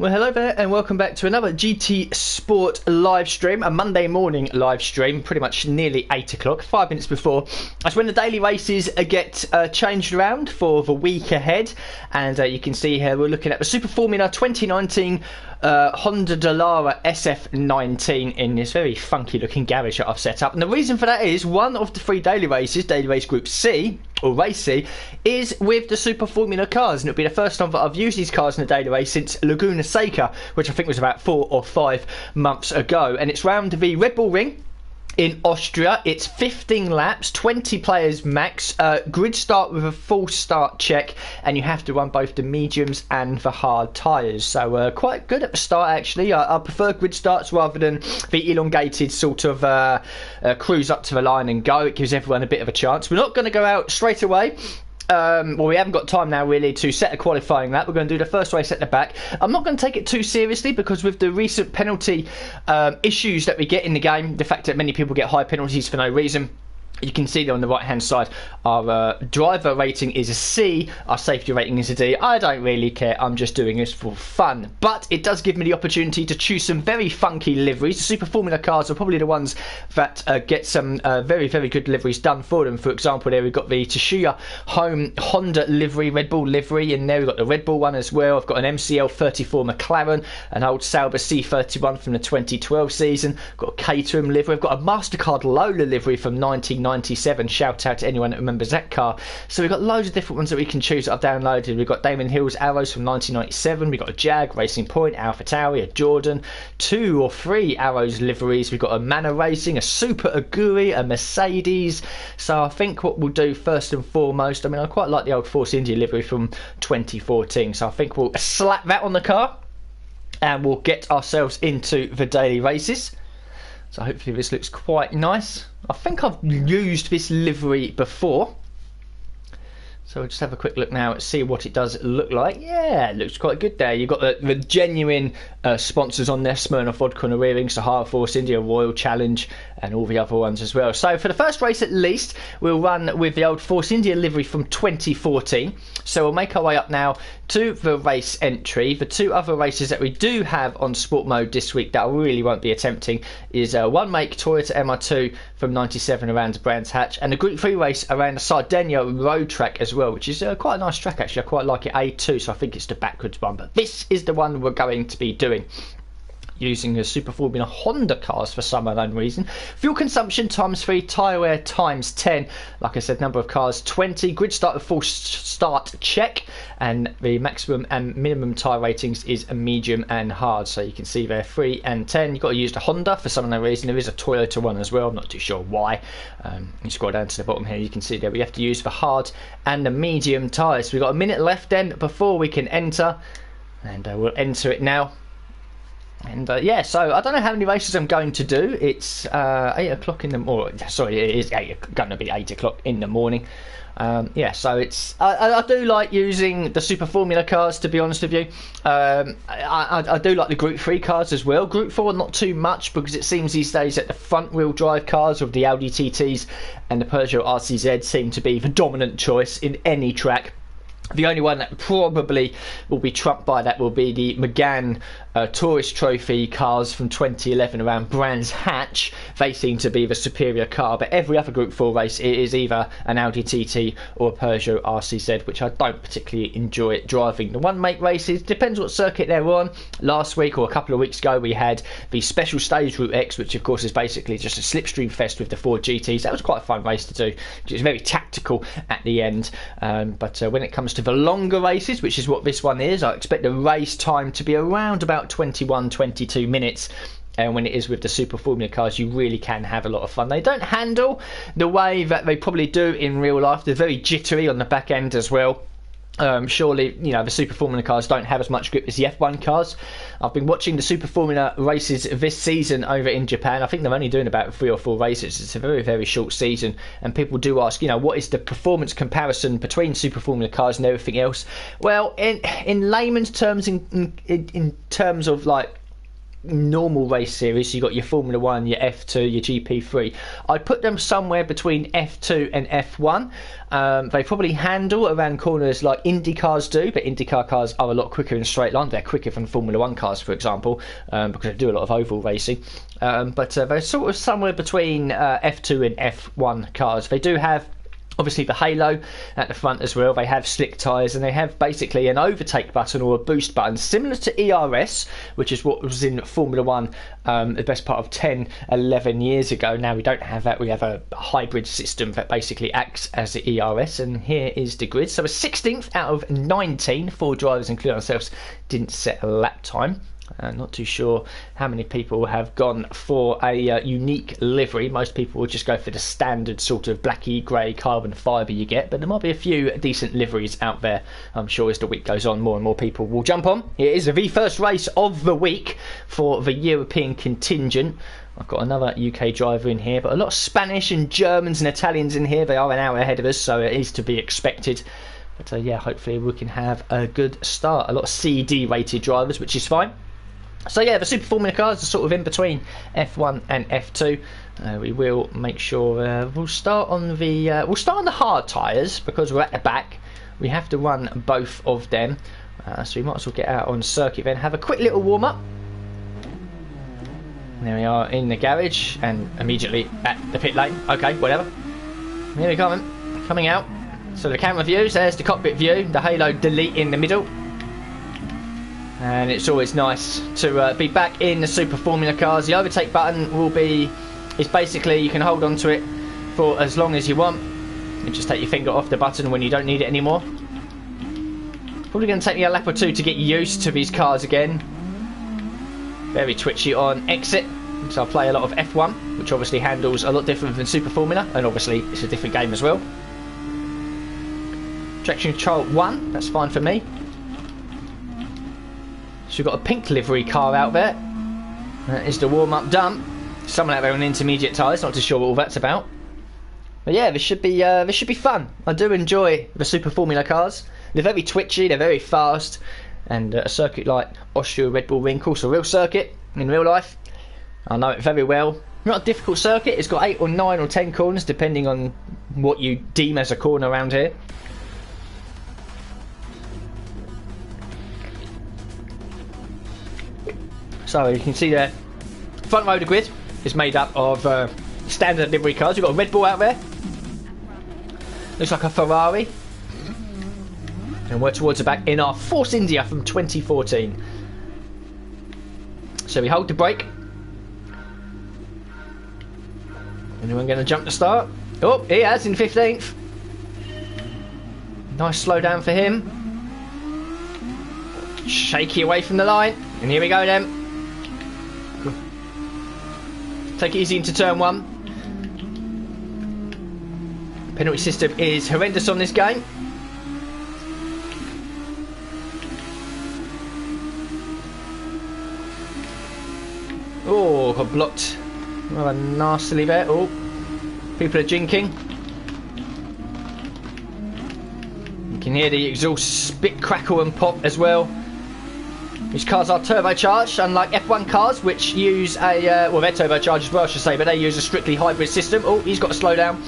Well, hello there and welcome back to another GTSport live stream, a Monday morning live stream, pretty much nearly 8 o'clock, 5 minutes before. That's when the daily races get changed around for the week ahead. And you can see here we're looking at the Super Formula 2019 Honda Dallara SF19 in this very funky looking garage that I've set up. And the reason for that is one of the three daily races, Daily Race Group C, or Race C, is with the Super Formula cars, and it'll be the first time that I've used these cars in the daily race since Laguna Seca, which I think was about 4 or 5 months ago. And it's round the RedBull Ring in Austria. It's 15 laps, 20 players max, grid start with a full start check, and you have to run both the mediums and the hard tyres. So quite good at the start actually. I prefer grid starts rather than the elongated sort of cruise up to the line and go. It gives everyone a bit of a chance. We're not going to go out straight away. Well, we haven't got time now really to set a qualifying lap. We're going to do the first race at the back. I'm not going to take it too seriously because with the recent penalty issues that we get in the game, the fact that many people get high penalties for no reason, you can see there on the right hand side our driver rating is a C, our safety rating is a D. I don't really care, I'm just doing this for fun. But it does give me the opportunity to choose some very funky liveries. The Super Formula cars are probably the ones that get some very, very good liveries done for them. For example, there we've got the Tsuchiya Home Honda livery, RedBull livery, and there we've got the RedBull one as well. I've got an MCL 34 McLaren, an old Sauber C31 from the 2012 season, got a Caterham livery, I've got a MasterCard Lola livery from 1997. Shout out to anyone that remembers that car. So we've got loads of different ones that we can choose that I've downloaded. We've got Damon Hill's Arrows from 1997. We've got a Jag, Racing Point, AlphaTauri, a Jordan, 2 or 3 Arrows liveries. We've got a Manor Racing, a Super Aguri, a Mercedes. So I think what we'll do first and foremost, I mean, I quite like the old Force India livery from 2014. So I think we'll slap that on the car and we'll get ourselves into the daily races. So hopefully this looks quite nice. I think I've used this livery before. So we'll just have a quick look now and see what it does look like. Yeah, it looks quite good there. You've got the genuine sponsors on there, Smirnoff Vodka and Earring, Sahara Force India, Royal Challenge, and all the other ones as well. So for the first race at least, we'll run with the old Force India livery from 2014. So we'll make our way up now to the race entry. The 2 other races that we do have on sport mode this week that I really won't be attempting is one make Toyota MR2 from 97 around Brands Hatch, and a Group 3 race around the Sardinia road track as well, which is quite a nice track actually. I quite like it, A2, so I think it's the backwards one, but this is the one we're going to be doing using the Super Formula Honda cars for some unknown reason. Fuel consumption ×3, tyre wear ×10. Like I said, number of cars 20. Grid start with full start check, and the maximum and minimum tyre ratings is a medium and hard. So you can see there 3 and 10. You've got to use the Honda for some unknown reason. There is a Toyota one as well. I'm not too sure why. You scroll down to the bottom here, you can see there we have to use the hard and the medium tyres. We've got a minute left then before we can enter, and we'll enter it now. And yeah, so I don't know how many races I'm going to do. It's 8 o'clock in the morning. Sorry, it is going to be 8 o'clock in the morning. Yeah, so it's I do like using the Super Formula cars, to be honest with you. I do like the Group 3 cars as well. Group 4 not too much, because it seems these days that the front wheel drive cars of the Audi TTs and the Peugeot RCZ seem to be the dominant choice in any track. The only one that probably will be trumped by that will be the Megane Tourist Trophy cars from 2011 around Brands Hatch. They seem to be the superior car, but every other Group 4 race it is either an Audi TT or a Peugeot RCZ, which I don't particularly enjoy driving. The one make races, depends what circuit they're on. Last week or a couple of weeks ago we had the Special Stage Route X, which of course is basically just a slipstream fest with the 4 GTs. That was quite a fun race to do. It was very tactical at the end, but when it comes to the longer races, which is what this one is, I expect the race time to be around about 21-22 minutes. And when it is with the Super Formula cars, you really can have a lot of fun. They don't handle the way that they probably do in real life. They're very jittery on the back end as well. Surely, you know, the Super Formula cars don't have as much grip as the F1 cars. I've been watching the Super Formula races this season over in Japan. I think they're only doing about 3 or 4 races. It's a very, very short season, and people do ask, you know, what is the performance comparison between Super Formula cars and everything else? Well, in layman's terms, in terms of like normal race series. So you've got your Formula 1, your F2, your GP3. I'd put them somewhere between F2 and F1. They probably handle around corners like Indy cars do, but IndyCar cars are a lot quicker in straight line. They're quicker than Formula 1 cars, for example, because they do a lot of oval racing. But they're sort of somewhere between F2 and F1 cars. They do have obviously the halo at the front as well. They have slick tyres, and they have basically an overtake button or a boost button similar to ERS, which is what was in Formula 1 the best part of 10-11 years ago. Now we don't have that. We have a hybrid system that basically acts as the ERS, and here is the grid. So a 16th out of 19. 4 drivers including ourselves didn't set a lap time. Not too sure how many people have gone for a unique livery. Most people will just go for the standard sort of blacky grey carbon fibre you get, but there might be a few decent liveries out there. I'm sure as the week goes on, more and more people will jump on. It is the first race of the week for the European contingent. I've got another UK driver in here, but a lot of Spanish and Germans and Italians in here. They are an hour ahead of us, so it is to be expected. But yeah, hopefully we can have a good start. A lot of CD rated drivers, which is fine. So yeah, the Super Formula cars are sort of in between F1 and F2. We will make sure we'll start on the hard tyres because we're at the back. We have to run both of them, so we might as well get out on circuit then. Have a quick little warm up. There we are in the garage and immediately at the pit lane. Okay, whatever. Here we come, coming out. So the camera views. There's the cockpit view. The halo delete in the middle. And it's always nice to be back in the Super Formula cars. The overtake button is basically you can hold on to it for as long as you want. You just take your finger off the button when you don't need it anymore. Probably going to take me a lap or two to get used to these cars again. Very twitchy on exit. So I'll play a lot of F1, which obviously handles a lot different than Super Formula, and obviously it's a different game as well. Traction control 1, that's fine for me. So we've got a pink livery car out there. That is the warm-up done. Someone out there on intermediate tyres, not too sure what all that's about. But yeah, this should be fun. I do enjoy the Super Formula cars. They're very twitchy, they're very fast, and a circuit like Austria RedBull Ring, of course, a real circuit in real life. I know it very well. Not a difficult circuit. It's got 8 or 9 or 10 corners, depending on what you deem as a corner around here. So you can see the front row of the grid is made up of standard livery cars. We've got a Red Bull out there. Looks like a Ferrari. And we're towards the back in our Force India from 2014. So we hold the brake. Anyone going to jump the start? Oh, he has in 15th. Nice slowdown for him. Shaky away from the line. And here we go then. Take it easy into turn 1. Penalty system is horrendous on this game. Oh, got blocked rather nastily there. Oh, people are jinking. You can hear the exhaust spit, crackle and pop as well. These cars are turbocharged, unlike F1 cars, which use a... well, they're turbocharged as well, I should say, but they use a strictly hybrid system. Oh, he's got to slow down.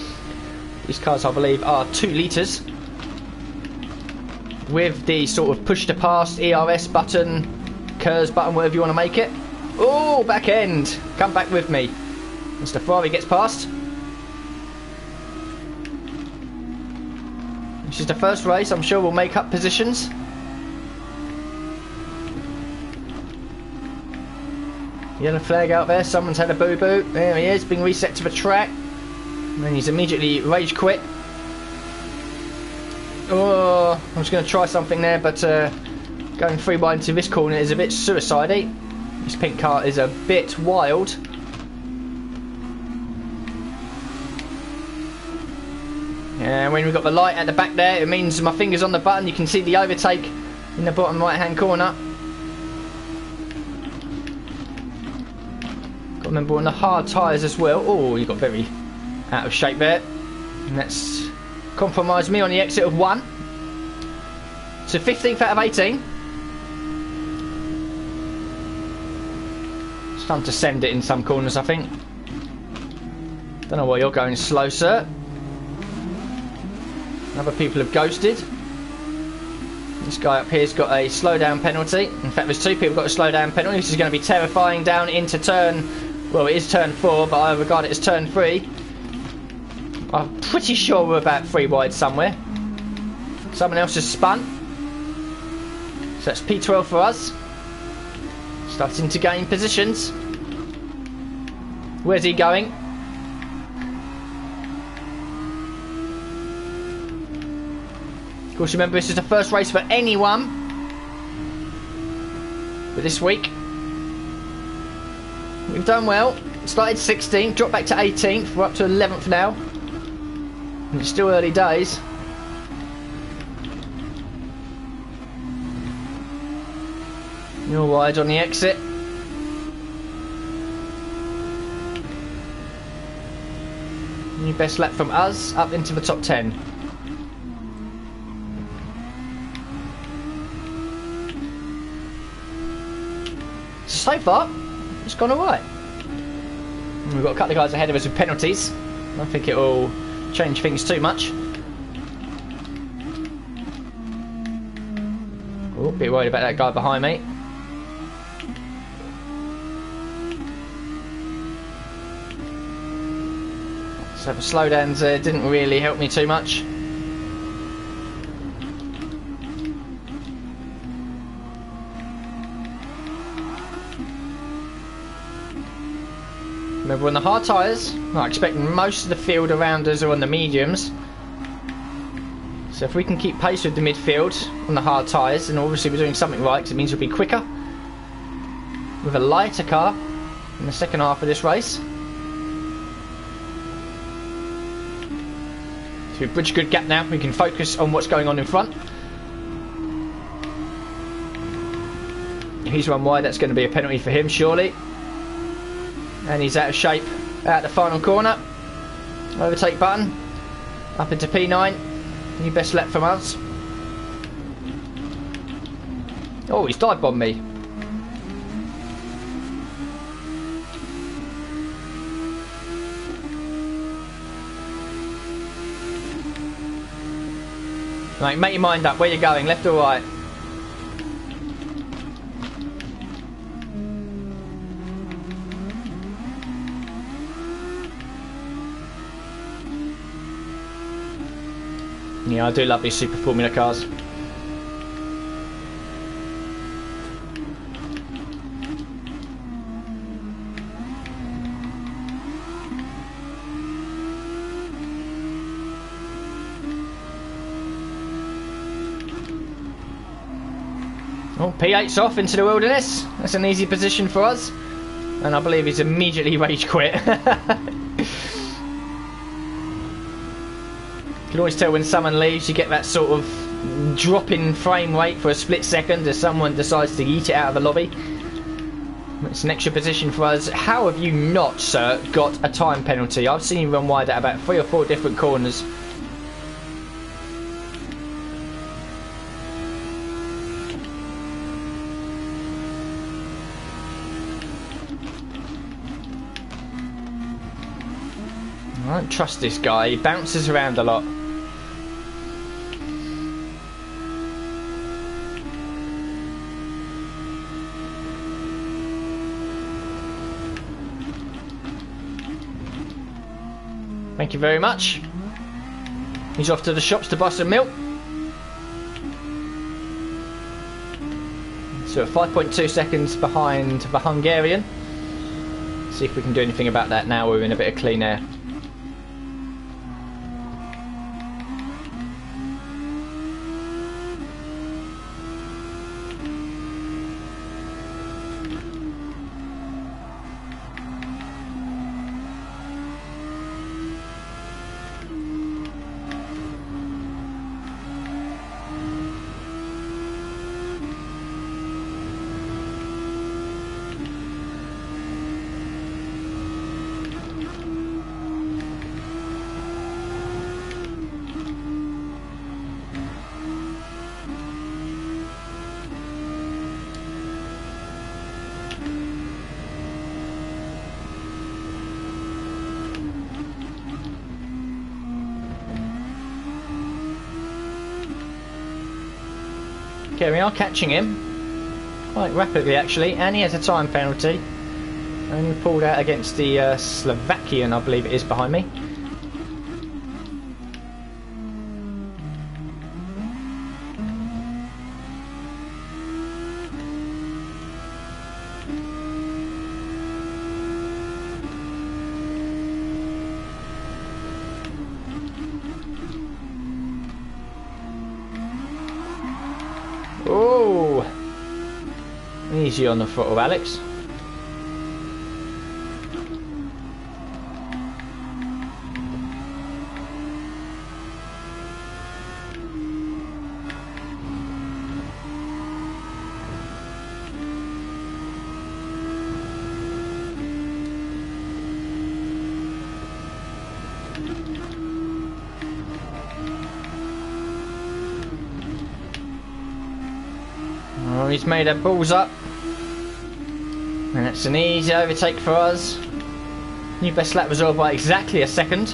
These cars, I believe, are 2 litres. With the sort of push-to-pass ERS button, KERS button, whatever you want to make it. Oh, back end. Come back with me. As the Ferrari gets past. This is the first race. I'm sure we'll make up positions. Yellow flag out there, someone's had a boo-boo. There he is, being reset to the track. And then he's immediately rage quit. Oh, I was going to try something there, but going 3 wide into this corner is a bit suicide-y. This pink car is a bit wild. And when we've got the light at the back there, it means my finger's on the button. You can see the overtake in the bottom right-hand corner. Remember on the hard tyres as well. Oh, you got very out of shape there. And that's compromised me on the exit of 1. So 15th out of 18. It's time to send it in some corners, I think. Don't know why you're going slow, sir. Other people have ghosted. This guy up here's got a slowdown penalty. In fact, there's 2 people got a slowdown penalty. This is going to be terrifying down into turn... Well, it is turn 4, but I regard it as turn 3. I'm pretty sure we're about 3 wide somewhere. Someone else has spun. So that's P12 for us. Starting to gain positions. Where's he going? Of course, remember, this is the first race for anyone. But this week, we've done well. Started 16th, dropped back to 18th. We're up to 11th now. And it's still early days. You're wide on the exit. New best lap from us, up into the top 10. So far, it's gone alright. We've got a couple of guys ahead of us with penalties. I don't think it will change things too much. Oh, a bit worried about that guy behind me. So the slowdowns didn't really help me too much. Remember, we're on the hard tyres. I expect most of the field around us are on the mediums. So if we can keep pace with the midfield on the hard tyres, then obviously we're doing something right, because it means we'll be quicker with a lighter car in the second half of this race. So we've bridged a good gap now. We can focus on what's going on in front. If he's run wide, that's going to be a penalty for him, surely. And he's out of shape at the final corner. Overtake button. Up into P9. New best lap from us. Oh, he's dive bombed me. Right, make your mind up. Where you going? Left or right? Yeah, I do love these Super Formula cars. Oh, P8's off into the wilderness. That's an easy position for us. And I believe he's immediately rage quit. You can always tell when someone leaves, you get that sort of drop in frame rate for a split second as someone decides to yeet it out of the lobby. It's an extra position for us. How have you not, sir, got a time penalty? I've seen you run wide at about 3 or 4 different corners. I don't trust this guy. He bounces around a lot. Thank you very much. He's off to the shops to buy some milk. So 5.2 seconds behind the Hungarian. See if we can do anything about that now we're in a bit of clean air. Okay, we are catching him quite rapidly actually, and he has a time penalty. Only pulled out against the Slovakian, I believe it is, behind me. Oh, easy on the throttle, Alex. Oh, he's made our balls up. And that's an easy overtake for us. New best lap resolved by exactly a second.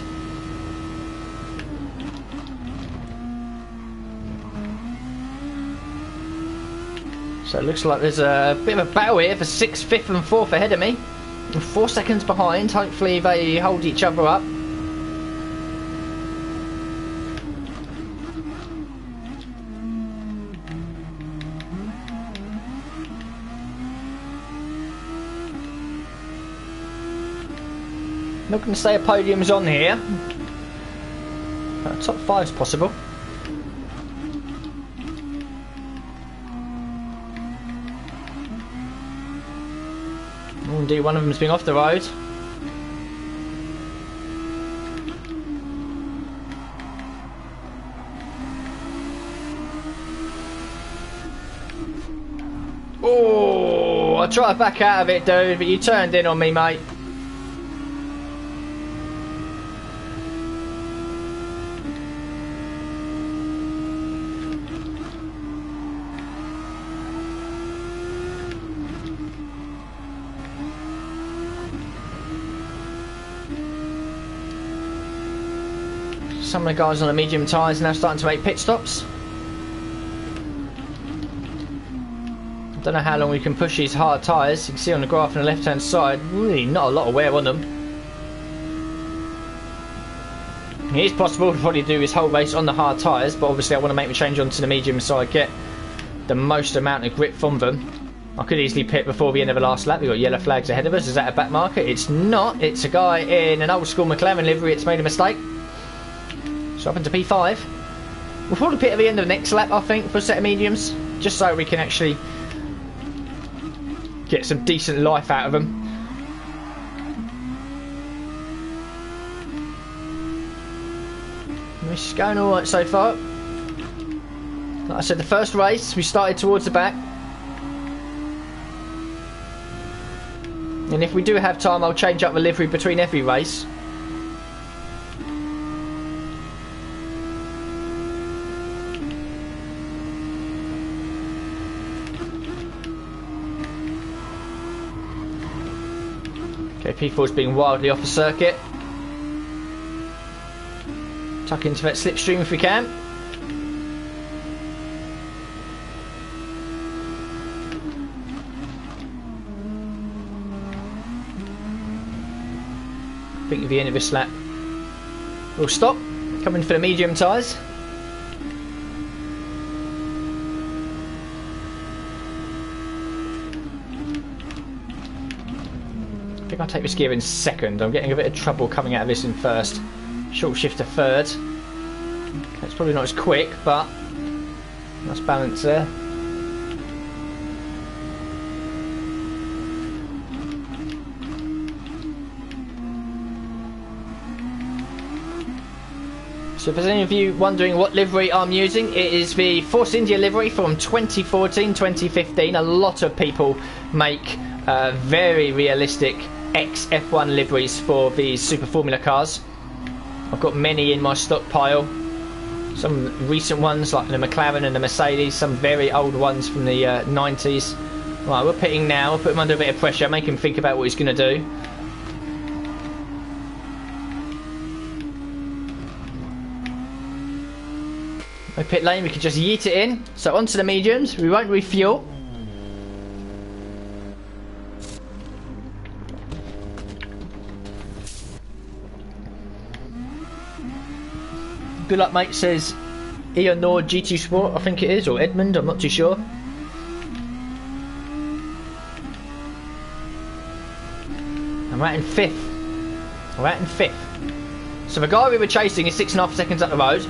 So it looks like there's a bit of a battle here for 6th, 5th and 4th ahead of me. And 4 seconds behind. Hopefully they hold each other up. Not going to say a podium's on here. Top 5's possible. Oh, indeed, one of them's been off the road. Oh, I tried to back out of it, dude, but you turned in on me, mate. Some of the guys on the medium tyres now starting to make pit stops. I don't know how long we can push these hard tyres. You can see on the graph on the left hand side, really not a lot of wear on them. It is possible to probably do this whole race on the hard tyres, but obviously I want to make the change onto the medium so I get the most amount of grip from them. I could easily pit before the end of the last lap. We've got yellow flags ahead of us. Is that a back marker? It's not. It's a guy in an old school McLaren livery. It's made a mistake. So up into P5. We'll probably pit at the end of the next lap, I think, for a set of mediums, just so we can actually get some decent life out of them. This is going alright so far. Like I said, the first race, we started towards the back. And if we do have time, I'll change up the livery between every race. Okay, P4's being wildly off the circuit. Tuck into that slipstream if we can. I think at the end of this lap we'll stop, coming for the medium tyres. I think I'll take this gear in second. I'm getting a bit of trouble coming out of this in first. Short shift to third. Okay, it's probably not as quick, but nice balance there. So if there's any of you wondering what livery I'm using, it is the Force India livery from 2014-2015. A lot of people make very realistic ex-F1 liveries for these Super Formula cars. I've got many in my stockpile. Some recent ones like the McLaren and the Mercedes, some very old ones from the 90s. Right, we're pitting now. We'll put him under a bit of pressure, make him think about what he's going to do. No pit lane, we can just yeet it in. So onto the mediums, we won't refuel. Good luck, mate, says Ian Nord GTSport, I think it is, or Edmund, I'm not too sure. I'm right in 5th. We're out in 5th. So the guy we were chasing is 6.5 seconds up the road.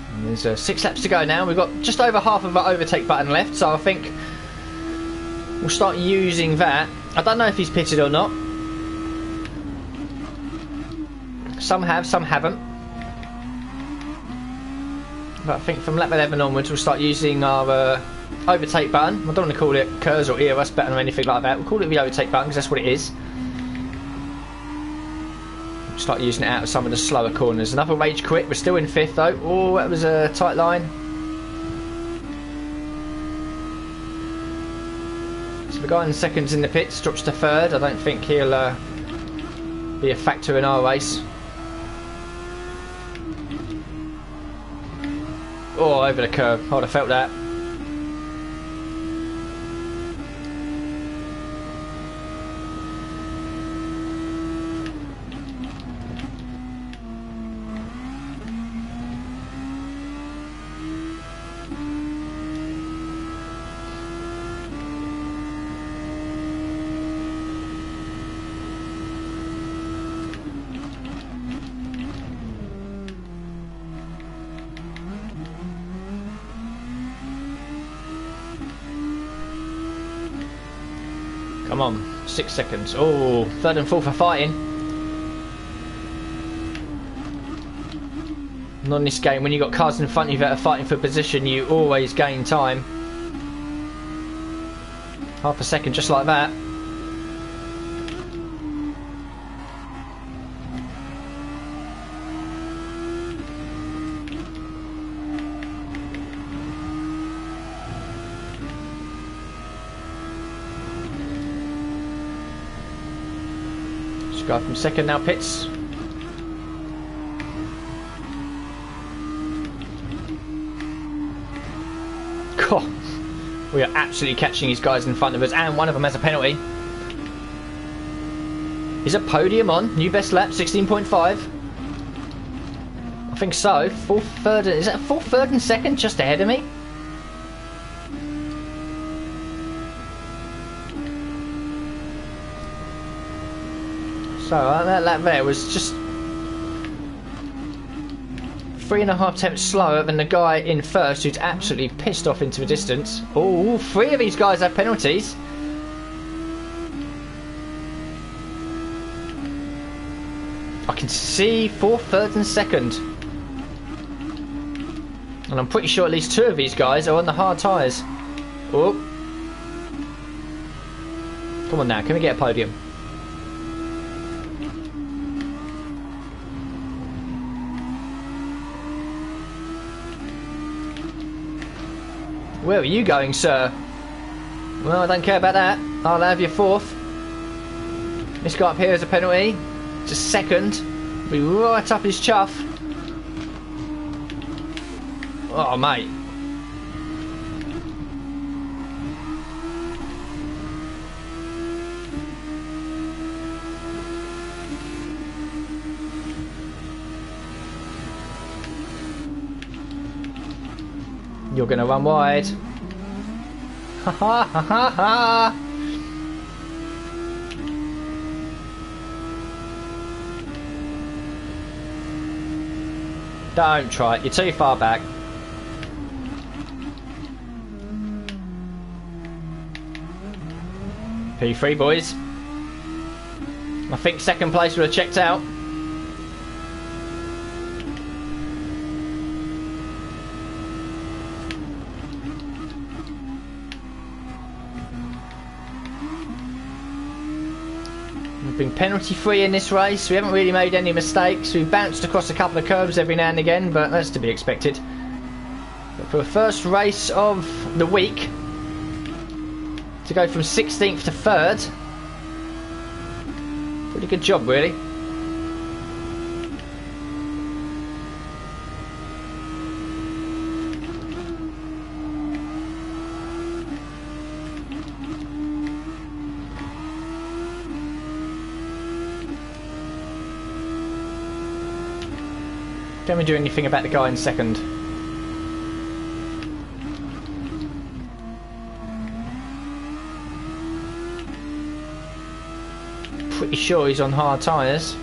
And there's 6 laps to go now. We've got just over half of our overtake button left, so I think we'll start using that. I don't know if he's pitted or not. Some have, some haven't. But I think from lap 11 onwards we'll start using our overtake button. I don't want to call it KERS or EOS button or anything like that. We'll call it the overtake button because that's what it is. We'll start using it out of some of the slower corners. Another rage quit. We're still in 5th though. Oh, that was a tight line. The guy in 2nd's in the pits drops to 3rd. I don't think he'll be a factor in our race. Oh, over the curb. I would have felt that. Come on, 6 seconds. Oh, 3rd and 4th are fighting. And on this game, when you've got cars in front of you that are fighting for position, you always gain time. Half a second, just like that. Guy from 2nd now pits. God, we are absolutely catching these guys in front of us, and one of them has a penalty. Is a podium on? New best lap, 16.5. I think so. 4th, 3rd, is that 4th, 3rd and 2nd just ahead of me? So that lap there was just 3.5 tenths slower than the guy in 1st who's absolutely pissed off into the distance. Oh, 3 of these guys have penalties. I can see 4th, 3rd and 2nd. And I'm pretty sure at least 2 of these guys are on the hard tyres. Oh. Come on now, can we get a podium? Where are you going, sir? Well, I don't care about that. I'll have your 4th. This guy up here is a penalty. Just 2nd. Be right up his chuff. Oh, mate. You're going to run wide. Ha ha ha ha ha. Don't try it. You're too far back. P3, boys. I think 2nd place would have checked out. We've been penalty free in this race. We haven't really made any mistakes. We've bounced across a couple of curbs every now and again, but that's to be expected. But for the first race of the week, to go from 16th to 3rd, Pretty good job, really. Don't we do anything about the guy in second? Pretty sure he's on hard tyres.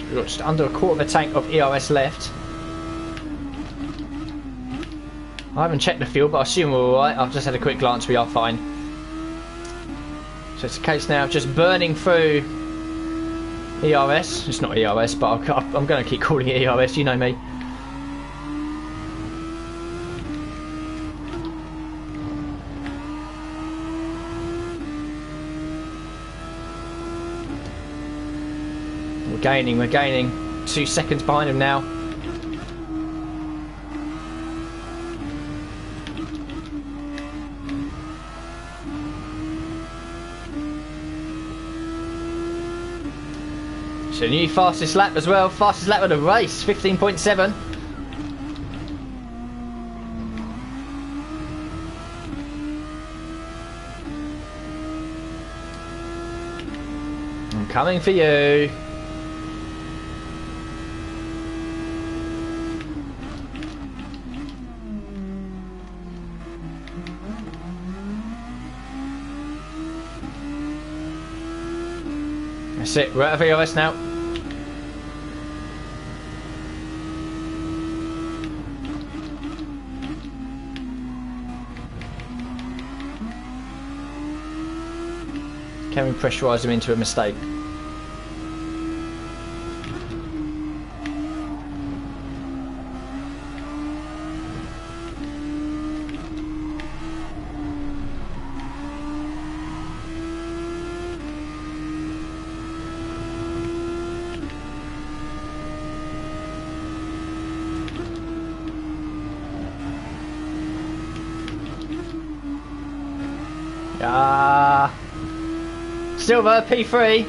We've got just under a quarter of a tank of ERS left. I haven't checked the fuel, but I assume we're alright. I've just had a quick glance, we are fine. So it's a case now of just burning through ERS. It's not ERS, but I'm going to keep calling it ERS, you know me. We're gaining. 2 seconds behind him now. So new fastest lap as well. Fastest lap of the race, 15.7. I'm coming for you. That's it, we're out of ERS now. Can we pressurise him into a mistake? Silver, P3.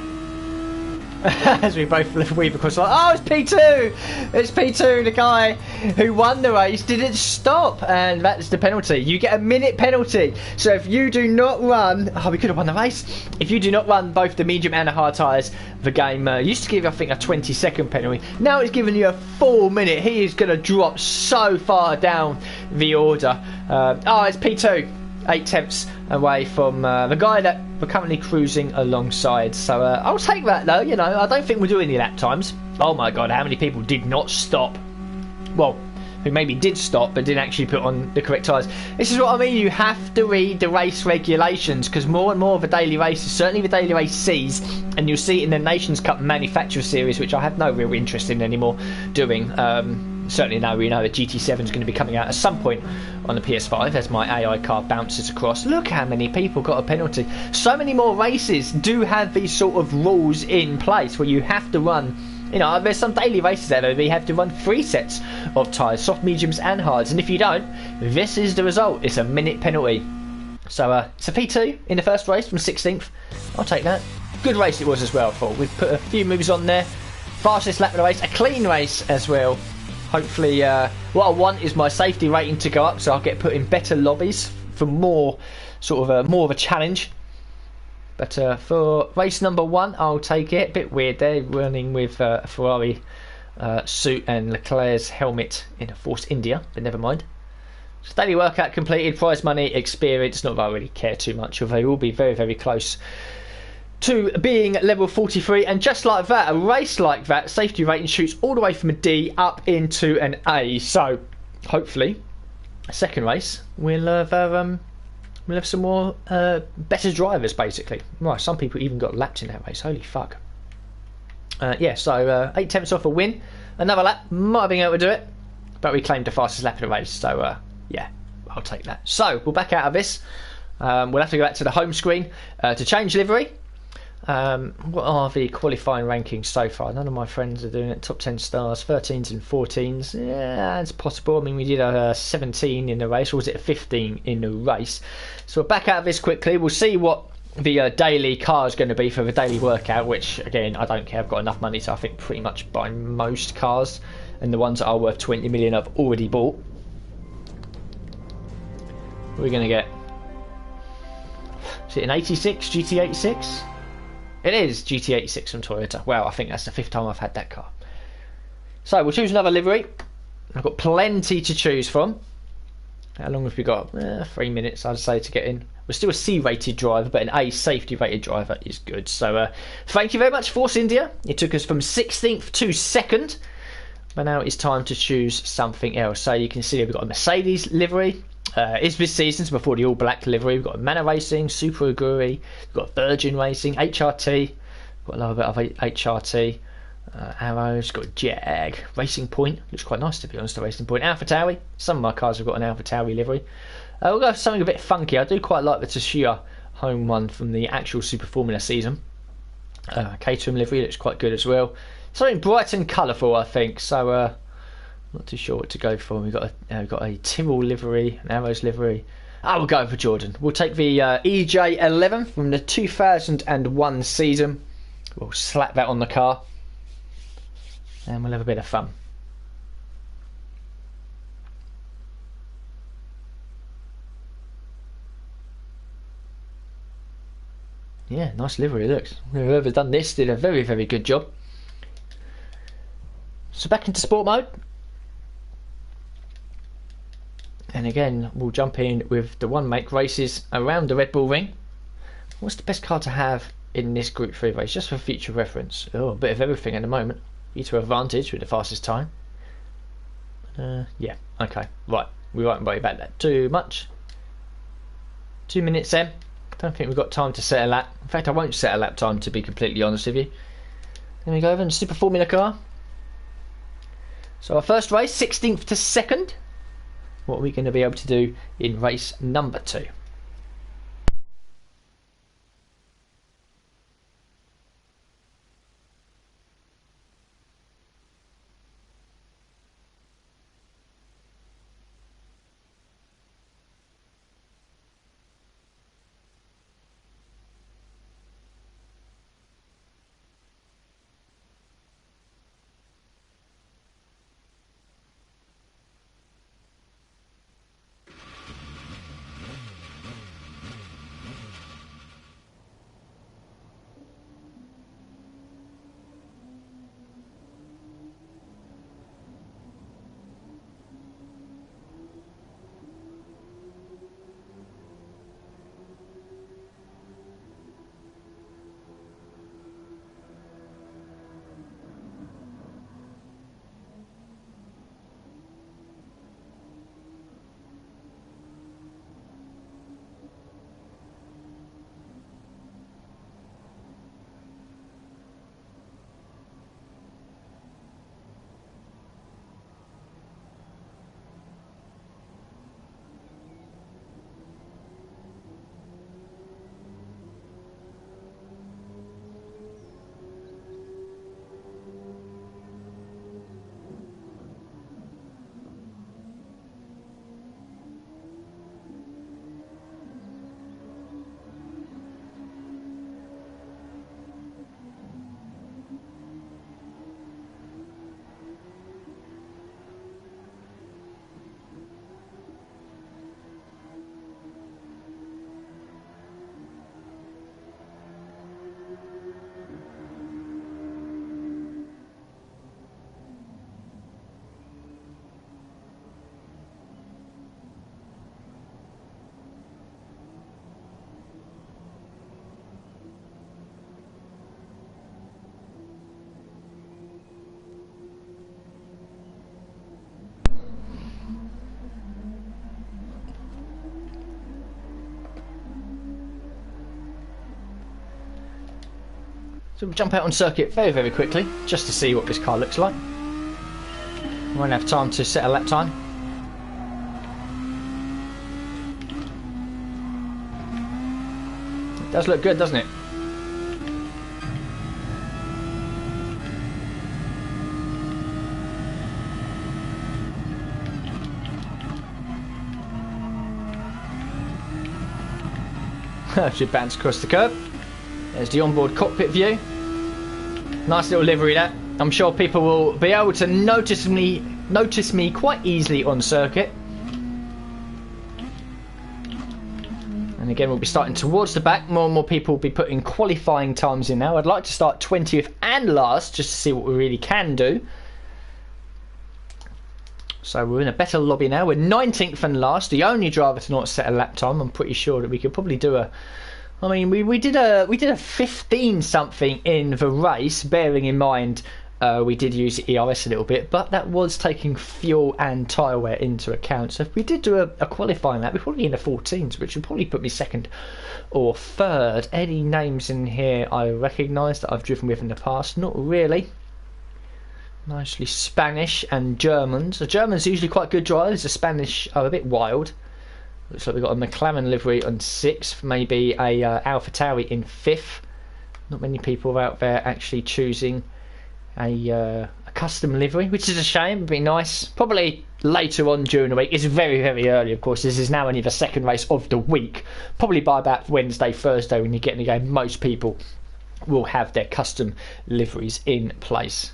As we both weave across the line. Oh, it's P2! It's P2, the guy who won the race didn't stop, and that's the penalty. You get a minute penalty. So if you do not run... Oh, we could have won the race. If you do not run both the medium and the hard tyres, the game used to give, I think, a 20-second penalty. Now it's giving you a full minute. He is going to drop so far down the order. Oh, it's P2. 8 tenths away from the guy that we're currently cruising alongside. So I'll take that though, you know. I don't think we'll do any lap times. Oh my god, how many people did not stop? Well, who maybe did stop but didn't actually put on the correct tyres. This is what I mean, you have to read the race regulations, because more and more of the daily races, certainly the daily race C's, and you'll see it in the Nations Cup Manufacturer Series, which I have no real interest in anymore doing. Certainly now we know that GT7 is going to be coming out at some point on the PS5 as my AI car bounces across. Look how many people got a penalty. So many more races do have these sort of rules in place where you have to run, you know, there's some daily races out there where you have to run 3 sets of tyres, soft, mediums and hards, and if you don't, this is the result. It's a minute penalty. So it's a P2 in the first race from 16th. I'll take that. Good race it was as well, I thought. We've put a few moves on there. Fastest lap of the race, a clean race as well. Hopefully, what I want is my safety rating to go up, so I'll get put in better lobbies for more sort of more of a challenge. But for race number 1, I'll take it. A bit weird there, running with a Ferrari suit and Leclerc's helmet in a Force India, but never mind. So daily workout completed, prize money, experience. Not that I really care too much, although it will be very, very close to being level 43, and just like that, a race like that, safety rating shoots all the way from a D up into an A. So hopefully, second race we'll have some more better drivers, basically. Right, some people even got lapped in that race. Holy fuck! Yeah, so 8 tenths off a win. Another lap, might have been able to do it, but we claimed the fastest lap of the race. So yeah, I'll take that. So we're back out of this. We'll have to go back to the home screen to change livery. What are the qualifying rankings so far? None of my friends are doing it. Top 10 stars, 13s and 14s. Yeah, it's possible. I mean, we did a 17 in the race, or was it a 15 in the race? So we're back out of this quickly. We'll see what the daily car is going to be for the daily workout, which, again, I don't care. I've got enough money to, I think, pretty much buy most cars. And the ones that are worth 20 million I've already bought. We're going to get... Is it an 86 GT86? It is GT86 from Toyota. Wow, I think that's the 5th time I've had that car. So we'll choose another livery. I've got plenty to choose from. How long have we got? 3 minutes, I'd say, to get in. We're still a C-rated driver, but an A safety-rated driver is good. So thank you very much, Force India. It took us from 16th to 2nd. But now it's time to choose something else. So you can see we've got a Mercedes livery. It's this season's before the all black livery. We've got Manor Racing, Super Aguri, we've got Virgin Racing, HRT, we've got a little bit of HRT, Arrows, got Jag, Racing Point, looks quite nice to be honest, the Racing Point, AlphaTauri. Some of my cars have got an AlphaTauri livery. We'll go for something a bit funky. I do quite like the Tsuchiya home one from the actual Super Formula season. Caterham livery looks quite good as well. Something bright and colourful, I think. So not too sure what to go for. We've got a Tyrrell livery, an Arrows livery. We'll go for Jordan. We'll take the EJ11 from the 2001 season. We'll slap that on the car, and we'll have a bit of fun. Yeah, nice livery it looks. Whoever done this did a very, very good job. So back into sport mode. And again, we'll jump in with the one make races around the Red Bull ring. What's the best car to have in this Group 3 race, just for future reference? Oh, a bit of everything at the moment. To advantage with the fastest time. Yeah, okay, right. We won't worry about that too much. 2 minutes then. Don't think we've got time to set a lap. In fact, I won't set a lap time, to be completely honest with you. Then we go over in the Super Formula car. So our first race, 16th to 2nd. What are we going to be able to do in race number 2? So we'll jump out on circuit very, very quickly, just to see what this car looks like. We won't have time to set a lap time. Does look good, doesn't it? Should bounce across the curb. There's the onboard cockpit view. Nice little livery that. I'm sure people will be able to notice me quite easily on circuit. And again, we'll be starting towards the back. More and more people will be putting qualifying times in now. I'd like to start 20th and last just to see what we really can do. So we're in a better lobby now. We're 19th and last, the only driver to not set a lap time. I'm pretty sure that we could probably do a... I mean, we did a 15 something in the race, bearing in mind we did use the ERS a little bit, but that was taking fuel and tyre wear into account. So if we did do a qualifying lap, we're probably in the 14s, which would probably put me second or third. Any names in here I recognise that I've driven with in the past? Not really. Nicely Spanish and Germans. The Germans are usually quite good drivers. The Spanish are a bit wild. Looks like we've got a McLaren livery on 6th, maybe a AlphaTauri in 5th. Not many people out there actually choosing a custom livery, which is a shame. It'd be nice. Probably later on during the week. It's very, very early, of course. This is now only the second race of the week. Probably by about Wednesday, Thursday when you get in the game, most people will have their custom liveries in place.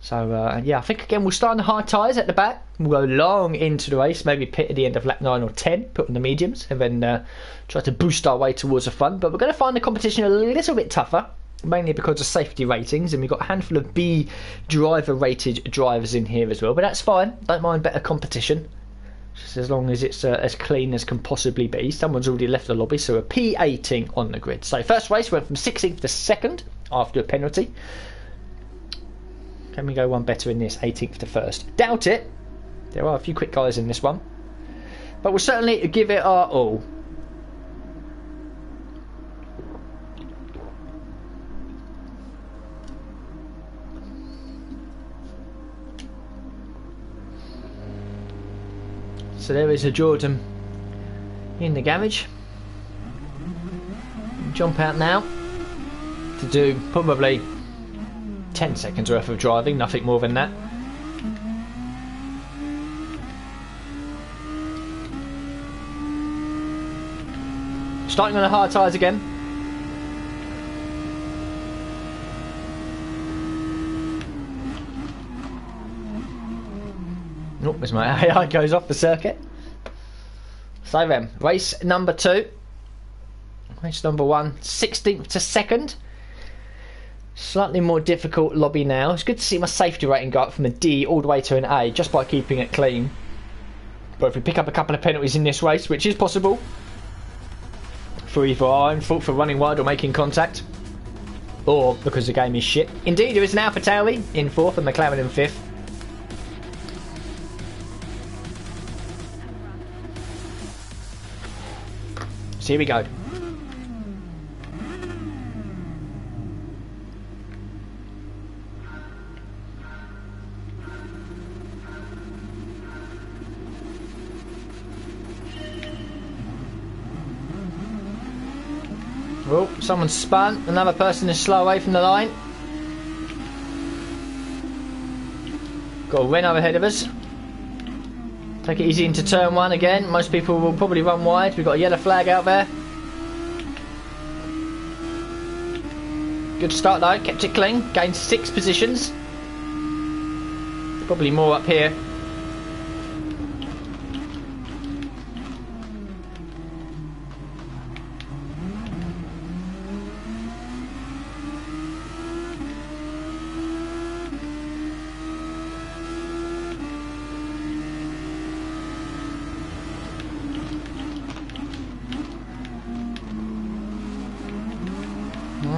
So, yeah, I think, again, we'll start on the hard tyres at the back. We'll go long into the race, maybe pit at the end of lap 9 or 10, put on the mediums, and then try to boost our way towards the front. But we're going to find the competition a little bit tougher, mainly because of safety ratings, and we've got a handful of B driver-rated drivers in here as well. But that's fine. Don't mind better competition, just as long as it's as clean as can possibly be. Someone's already left the lobby, so a P18 on the grid. So, first race went from 16th to 2nd after a penalty. Can we go one better in this, 18th to 1st? Doubt it. There are a few quick guys in this one. But we'll certainly give it our all. So there is a Jordan in the garage. Jump out now to do probably 10 seconds worth of driving, nothing more than that. Starting on the hard tyres again. Oh, as my AI goes off the circuit. So then, race number 2. Race number 1, 16th to 2nd. Slightly more difficult lobby now. It's good to see my safety rating go up from a D all the way to an A just by keeping it clean. But if we pick up a couple of penalties in this race, which is possible, for either our own fault for running wide or making contact, or because the game is shit. Indeed, there is an AlphaTauri in 4th and McLaren in 5th. So here we go. Oh, someone's spun. Another person is slow away from the line. Got a Renault ahead of us. Take it easy into turn 1 again. Most people will probably run wide. We've got a yellow flag out there. Good start though. Kept it clean. Gained 6 positions. Probably more up here.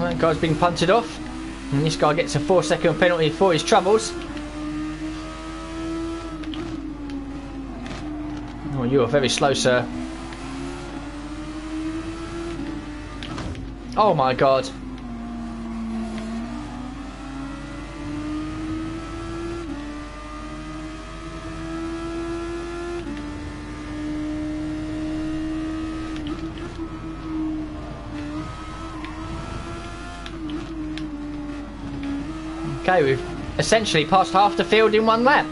That guy's being punted off, and this guy gets a 4-second penalty for his troubles. Oh, you are very slow, sir. Oh my god. Okay, we've essentially passed half the field in one lap.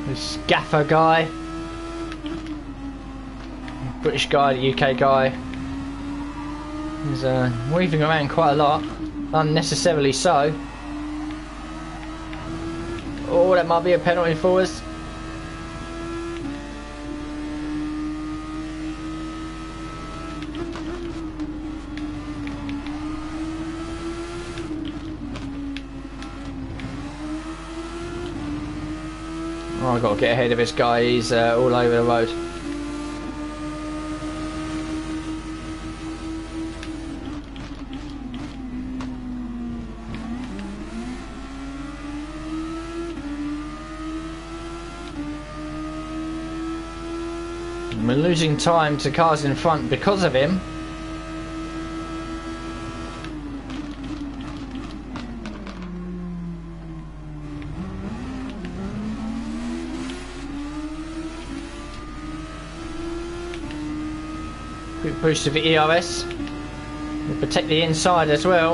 This gaffer guy, British guy, the UK guy, is weaving around quite a lot, unnecessarily so. Oh, that might be a penalty for us. Oh, I've got to get ahead of this guy, he's all over the road. And we're losing time to cars in front because of him. Quick boost of the ERS. We'll protect the inside as well.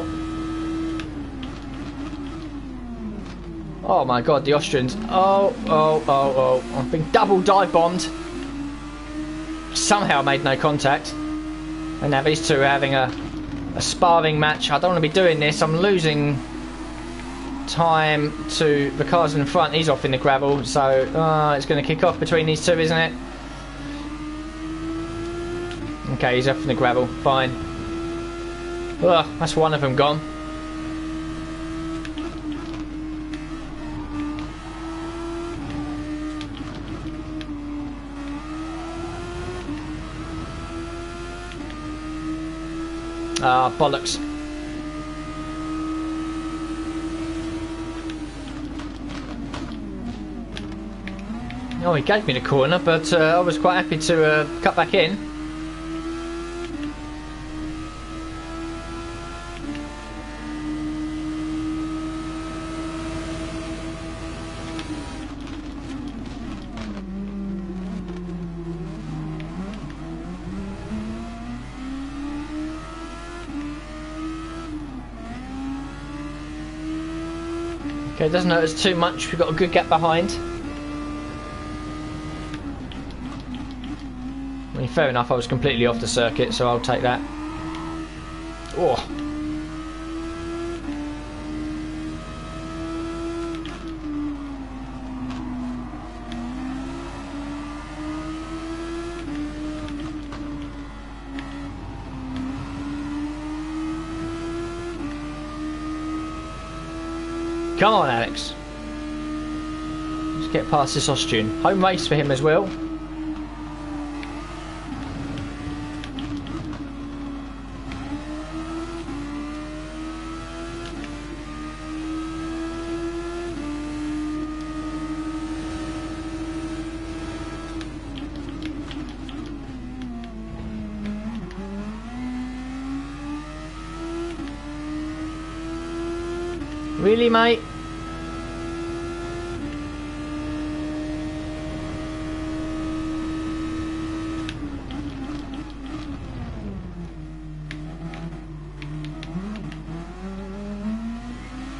Oh my god, the Austrians. Oh. I've been double dive bombed. Somehow made no contact. And now these two are having a sparring match. I don't want to be doing this. I'm losing time to the cars in front. He's off in the gravel. So it's going to kick off between these two, isn't it? Okay, he's off in the gravel. Fine. Ugh, that's one of them gone. Ah, bollocks. Oh, he gave me the corner, but I was quite happy to cut back in. Okay, it doesn't hurt us too much. We've got a good gap behind. I mean, fair enough, I was completely off the circuit, so I'll take that. Oh. Come on, Alex. Let's get past this Austrian. Home race for him as well. Really, mate?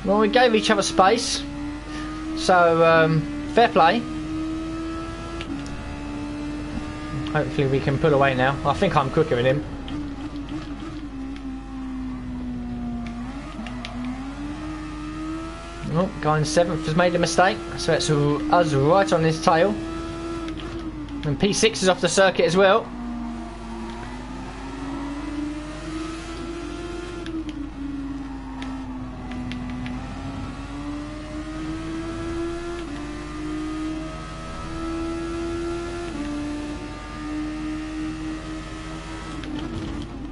Well, we gave each other space, so fair play. Hopefully we can pull away now. I think I'm quicker than him. Oh, guy in 7th has made a mistake, so it's us right on his tail. And P6 is off the circuit as well.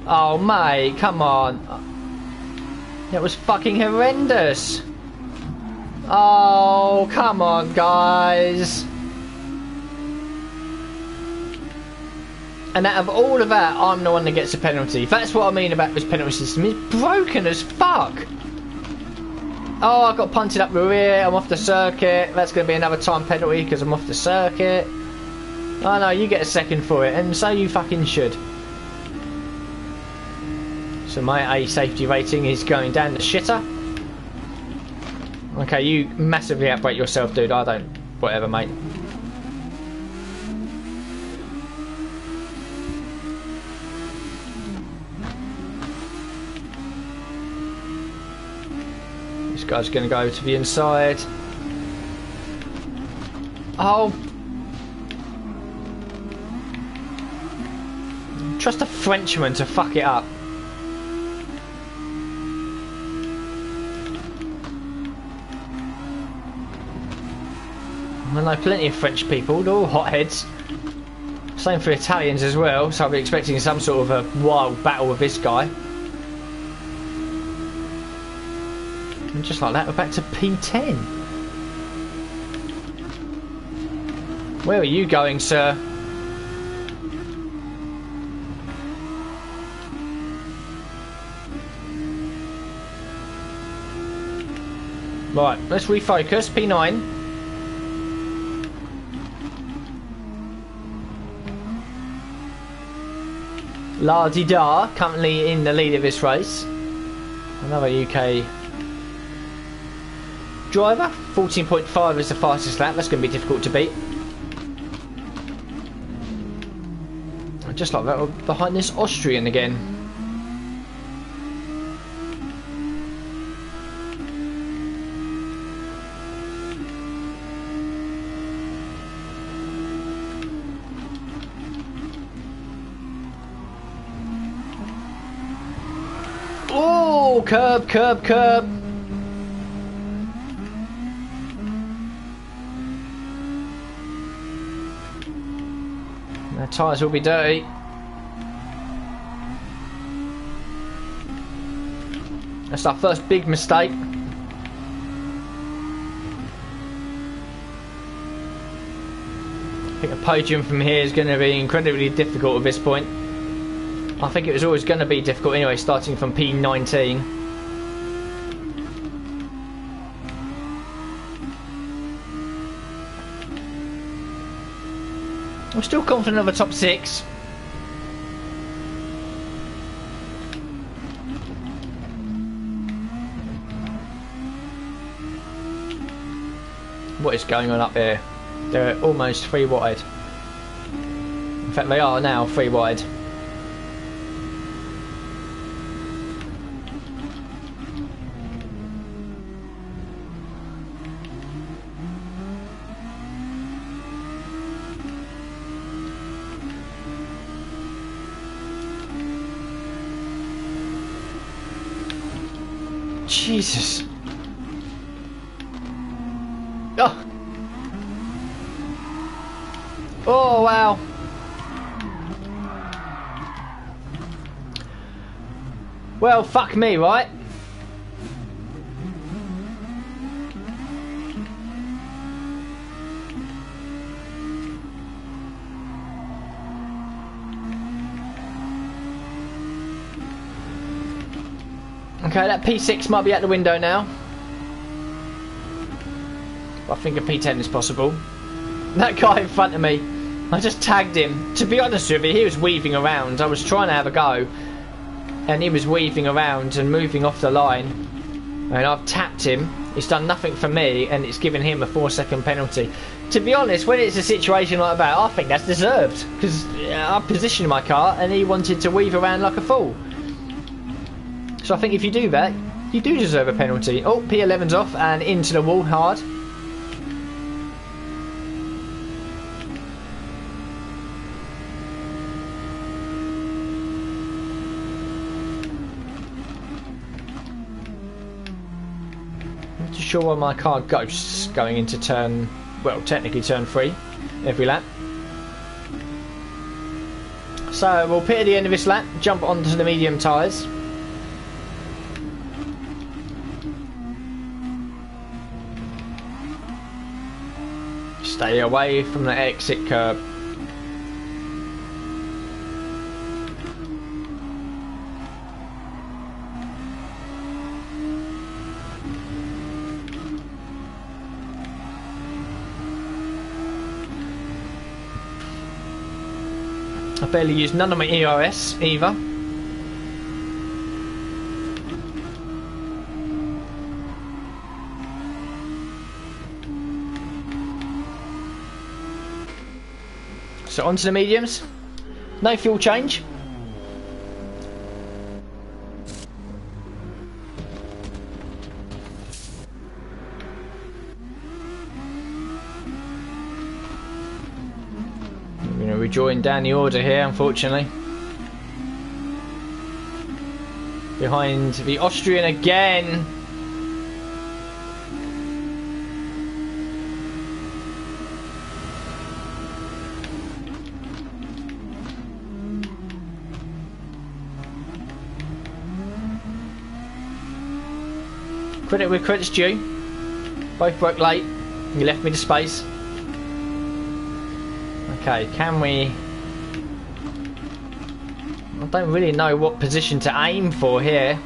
Oh, mate, come on. It was fucking horrendous. Oh, come on, guys. And out of all of that, I'm the one that gets a penalty. That's what I mean about this penalty system. It's broken as fuck. Oh, I got punted up the rear. I'm off the circuit. That's going to be another time penalty because I'm off the circuit. Oh no, you get a second for it, and so you fucking should. So my A safety rating is going down the shitter. Okay, you massively outbrake yourself, dude. I don't. Whatever, mate. This guy's going to go to the inside. Oh. Trust a Frenchman to fuck it up. I know plenty of French people, they're all hotheads. Same for Italians as well, so I'll be expecting some sort of a wild battle with this guy. And just like that, we're back to P10. Where are you going, sir? Right, let's refocus. P9. La-di-da, currently in the lead of this race. Another UK driver. 14.5 is the fastest lap. That's going to be difficult to beat. Just like that, we're behind this Austrian again. Oh, curb, curb, curb. Their tyres will be dirty. That's our first big mistake. I think a podium from here is going to be incredibly difficult at this point. I think it was always going to be difficult anyway, starting from P19. I'm still confident of a top 6. What is going on up here? They're almost 3 wide. In fact, they are now 3 wide. Jesus. Oh. Oh, wow. Well, fuck me, right? Okay, that P6 might be out the window now. I think a P10 is possible. That guy in front of me, I just tagged him. To be honest with you, he was weaving around. I was trying to have a go, and he was weaving around and moving off the line. And I've tapped him. It's done nothing for me, and it's given him a 4-second penalty. To be honest, when it's a situation like that, I think that's deserved. Because I positioned my car, and he wanted to weave around like a fool. So I think if you do that, you do deserve a penalty. Oh, P11's off and into the wall hard. I'm not too sure why my car ghosts going into turn, well, technically turn 3 every lap. So we'll pit at the end of this lap, jump onto the medium tyres. Stay away from the exit curb. I barely used none of my ERS either. So onto the mediums. No fuel change. We're drawing down the order here, unfortunately. Behind the Austrian again. Credit where credit's due. Both broke late. You left me the space. Okay, can we... I don't really know what position to aim for here.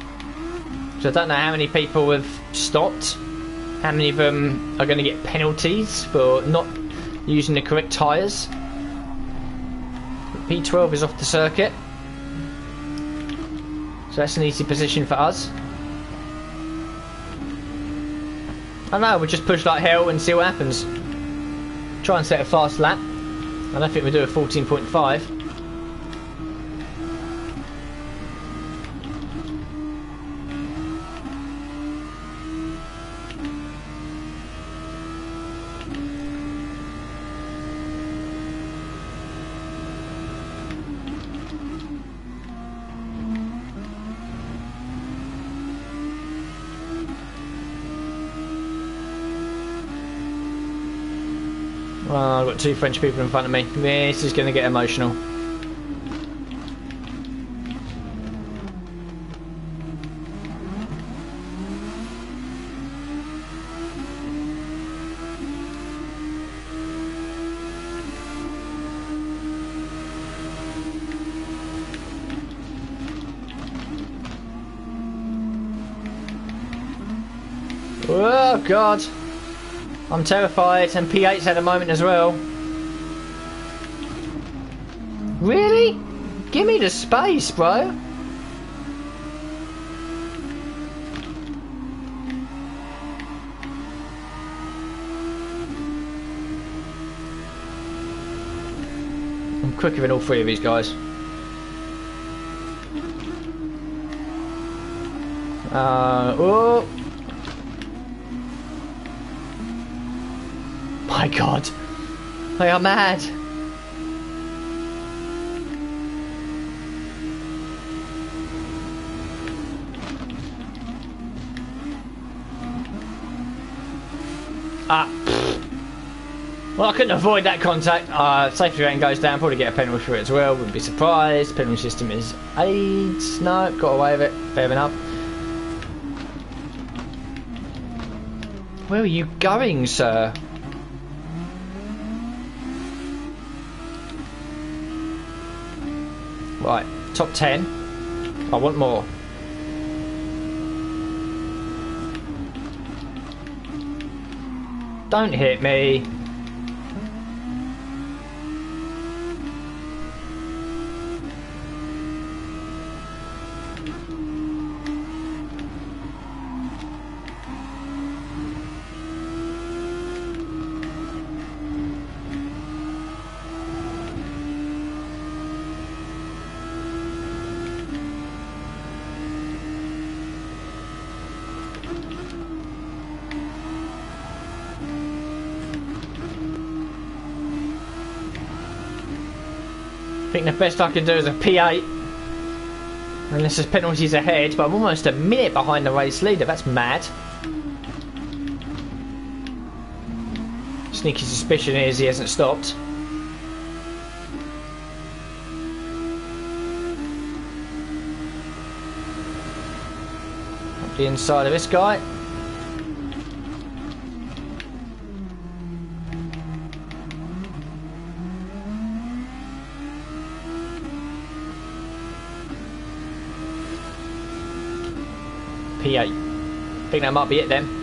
So I don't know how many people have stopped. How many of them are going to get penalties for not using the correct tyres. P12 is off the circuit. So that's an easy position for us. I know, we'll just push like hell and see what happens. Try and set a fast lap. I don't think we'll do a 14.5. Oh, I've got two French people in front of me. This is going to get emotional. Oh, God. I'm terrified, and P8's had a moment as well. Really? Give me the space, bro. I'm quicker than all three of these guys. Oh. My God, they are mad. Well, I couldn't avoid that contact. Safety rating goes down, probably get a penalty for it as well. Wouldn't be surprised. Penalty system is 8. No, got away with it. Fair enough. Where are you going, sir? Right, top 10. I want more. Don't hit me. I think the best I can do is a P8. Unless there's penalties ahead, but I'm almost a minute behind the race leader. That's mad. Sneaky suspicion is he hasn't stopped. the inside of this guy. P8. I think that might be it then.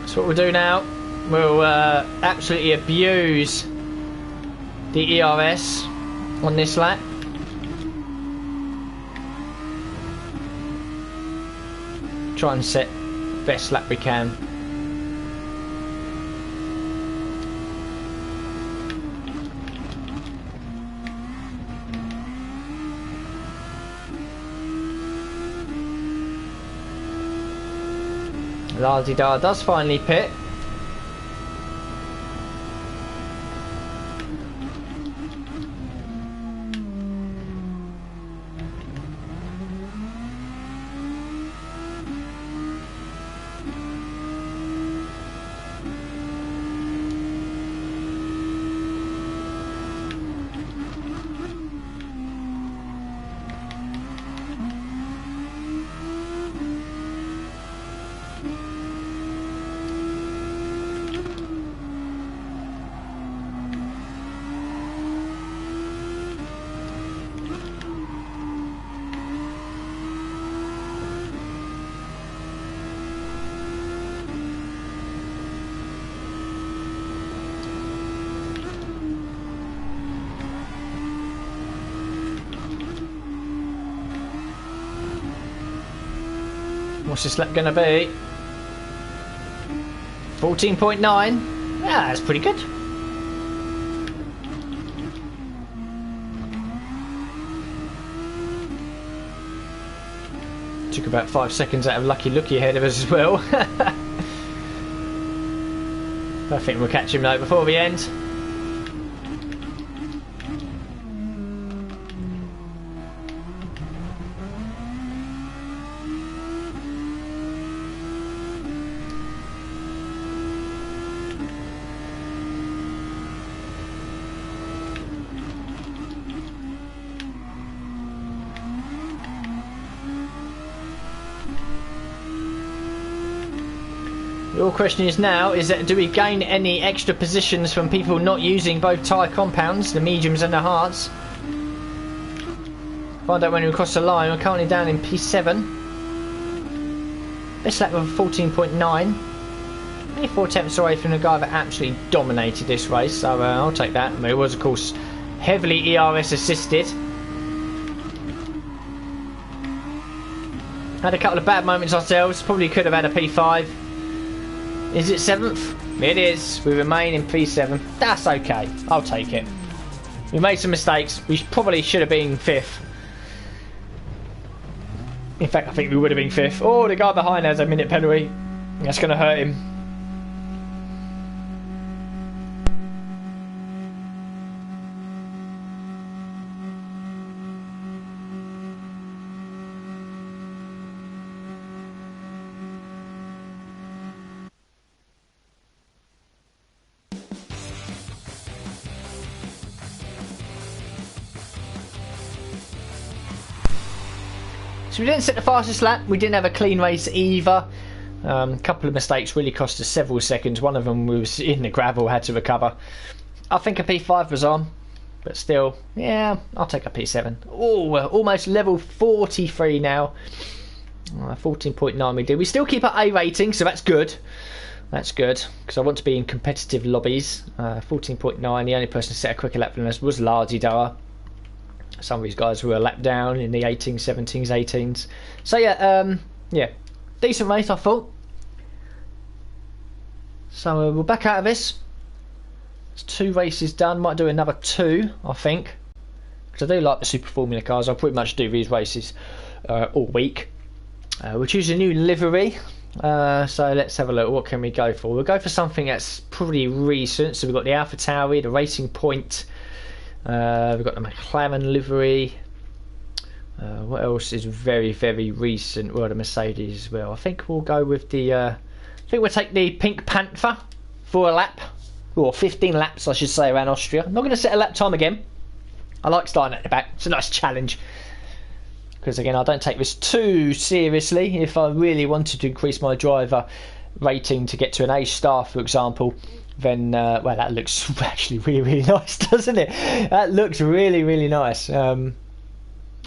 So what we'll do now, we'll absolutely abuse the ERS on this lap. Try and set best lap we can. La-di-da does finally pit. What's this lap going to be? 14.9. Yeah, that's pretty good. Took about 5 seconds out of Lucky Looky ahead of us as well. I think we'll catch him though before the end. Your question is now, is that do we gain any extra positions from people not using both tyre compounds, the mediums and the hards? Find out when we cross the line. We're currently down in P7. This lap of 14.9. Only 4 tenths away from the guy that absolutely dominated this race, so I'll take that. I mean, it was of course heavily ERS assisted. Had a couple of bad moments ourselves, probably could have had a P5. Is it 7th? It is. We remain in P7. That's okay. I'll take it. We made some mistakes. We probably should have been 5th. In fact, I think we would have been 5th. Oh, the guy behind has a minute penalty. That's going to hurt him. So we didn't set the fastest lap. We didn't have a clean race either. A couple of mistakes really cost us several seconds. One of them was in the gravel, had to recover. I think a P5 was on, but still, yeah, I'll take a P7. Oh, we're almost level 43 now. 14.9 we did. We still keep our A rating, so that's good. That's good, because I want to be in competitive lobbies. 14.9, the only person to set a quicker lap than us was La-di-da. Some of these guys were a lap down in the 18s, 17s, 18s. So yeah, yeah, decent race I thought. So we're back out of this. It's 2 races done. Might do another 2, I think, because I do like the Super Formula cars. I'll pretty much do these races all week. We'll choose a new livery. So let's have a look. What can we go for? We'll go for something that's pretty recent. So we've got the AlphaTauri, the Racing Point. We've got the McLaren livery. What else is very, very recent? Well, the Mercedes as well. I think we'll go with the... I think we'll take the Pink Panther for a lap. Or 15 laps, I should say, around Austria. I'm not going to set a lap time again. I like starting at the back. It's a nice challenge. Because again, I don't take this too seriously. If I really wanted to increase my driver rating to get to an A star, for example, then well, that looks actually really, really nice, doesn't it? That looks really, really nice.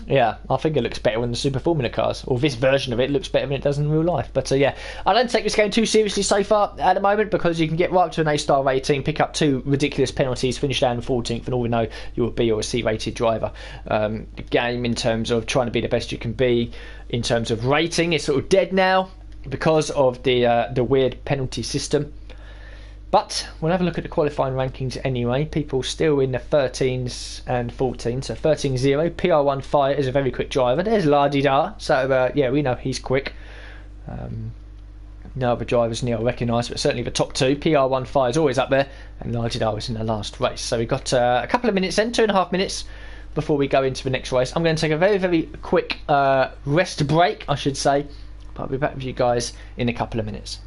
Yeah, I think it looks better in the Super Formula cars, or this version of it looks better than it does in real life. But yeah, I don't take this game too seriously so far at the moment, because you can get right up to an A-star rating, pick up 2 ridiculous penalties, finish down 14th, and all we know, you're a B or a C-rated driver. The game, in terms of trying to be the best you can be, in terms of rating, is sort of dead now because of the weird penalty system. But we'll have a look at the qualifying rankings anyway. People still in the 13s and 14s. So 13-0. PR1 Fire is a very quick driver. There's La-di-da. So yeah, we know he's quick. No other drivers Neil recognise, but certainly the top 2. PR1 Fire is always up there, and La-di-da was in the last race. So we've got a couple of minutes then, 2.5 minutes before we go into the next race. I'm going to take a very, very quick rest break, I should say. But I'll be back with you guys in a couple of minutes.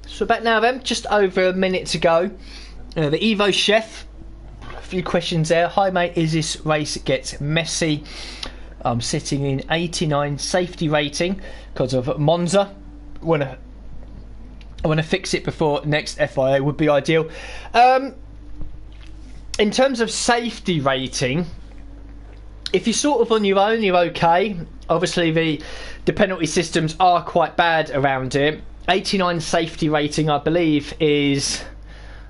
So back now then, just over a minute to go. The Evo Chef, a few questions there. Hi mate, is this race gets messy? I'm sitting in 89 safety rating because of Monza. I want to fix it before next FIA would be ideal. In terms of safety rating, if you're sort of on your own, you're okay. Obviously the penalty systems are quite bad around here. 89 safety rating, I believe, is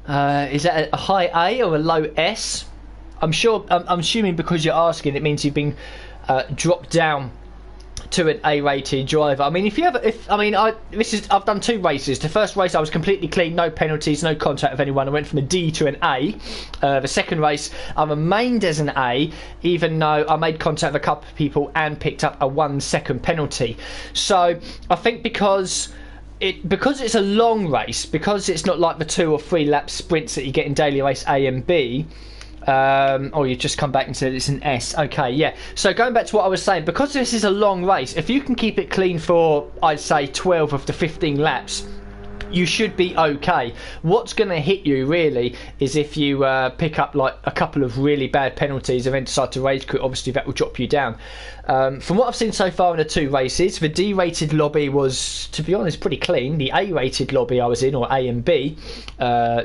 that a high A or a low S? I'm assuming because you're asking, it means you've been dropped down to an A-rated driver. I mean, I've done 2 races. The first race I was completely clean, no penalties, no contact with anyone. I went from a D to an A. The second race I remained as an A, even though I made contact with a couple of people and picked up a 1 second penalty. So I think because it's a long race, because it's not like the 2 or 3 lap sprints that you get in daily race A and B, or you've just come back and said it's an S. Okay, yeah. So going back to what I was saying, because this is a long race, if you can keep it clean for, I'd say, 12 of the 15 laps, you should be okay. What's going to hit you really is if you pick up like a couple of really bad penalties and then decide to rage quit. Obviously that will drop you down. From what I've seen so far in the 2 races, the D-rated lobby was, to be honest, pretty clean. The A-rated lobby I was in, or A and B,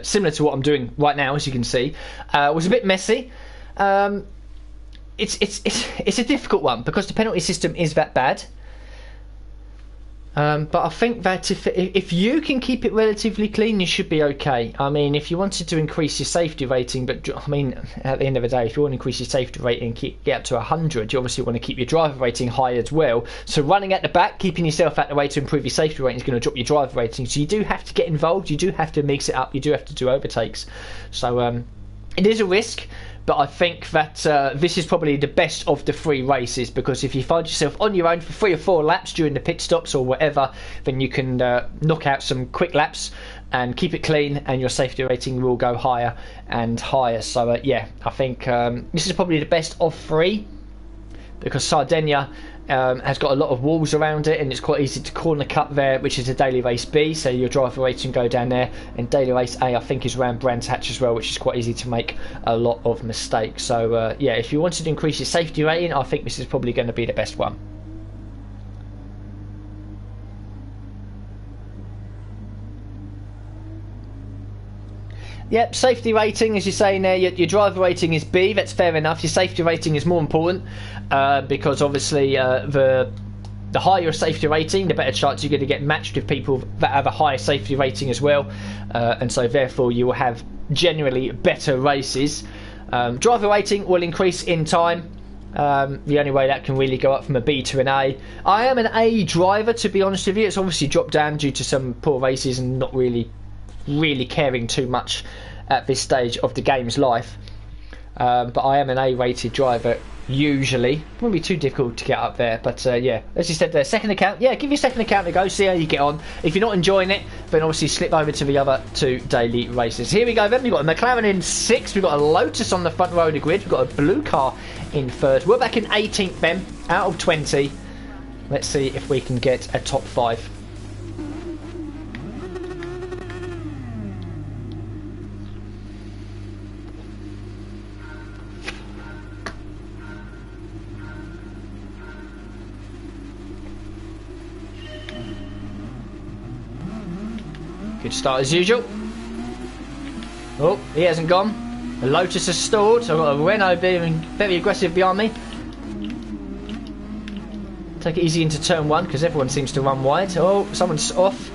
similar to what I'm doing right now, as you can see, was a bit messy. It's a difficult one because the penalty system is that bad. But I think that if you can keep it relatively clean, you should be okay. I mean, if you wanted to increase your safety rating, but I mean, at the end of the day, if you want to increase your safety rating and get up to 100, you obviously want to keep your driver rating high as well. So running at the back, keeping yourself out the way to improve your safety rating is going to drop your driver rating. So you do have to get involved. You do have to mix it up. You do have to do overtakes. So it is a risk. But I think that this is probably the best of the 3 races, because if you find yourself on your own for 3 or 4 laps during the pit stops or whatever, then you can knock out some quick laps and keep it clean, and your safety rating will go higher and higher. So yeah, I think this is probably the best of 3, because Sardinia has got a lot of walls around it, and it's quite easy to corner cut there, which is a daily race B, so your driver rating go down there. And daily race A, I think, is around Brands Hatch as well, which is quite easy to make a lot of mistakes. So yeah, if you wanted to increase your safety rating, I think this is probably going to be the best one. Yep, safety rating, as you're saying there, your driver rating is B, that's fair enough. Your safety rating is more important, because obviously the higher your safety rating, the better chance you're going to get matched with people that have a higher safety rating as well, and so therefore you will have generally better races. Driver rating will increase in time. The only way that can really go up from a B to an A. I am an A driver, to be honest with you. It's obviously dropped down due to some poor races and not really caring too much at this stage of the game's life, but I am an A-rated driver usually. Wouldn't be too difficult to get up there, but yeah, as you said there, second account, yeah, give your second account a go, see how you get on. If you're not enjoying it, then obviously slip over to the other 2 daily races. Here we go then, we've got a McLaren in 6th, we've got a Lotus on the front row of the grid, we've got a blue car in 3rd. We're back in 18th then, out of 20. Let's see if we can get a top 5. Good start as usual. Oh, he hasn't gone. The Lotus has stalled, so I've got a Renault being very aggressive behind me. Take it easy into turn 1, because everyone seems to run wide. Oh, someone's off.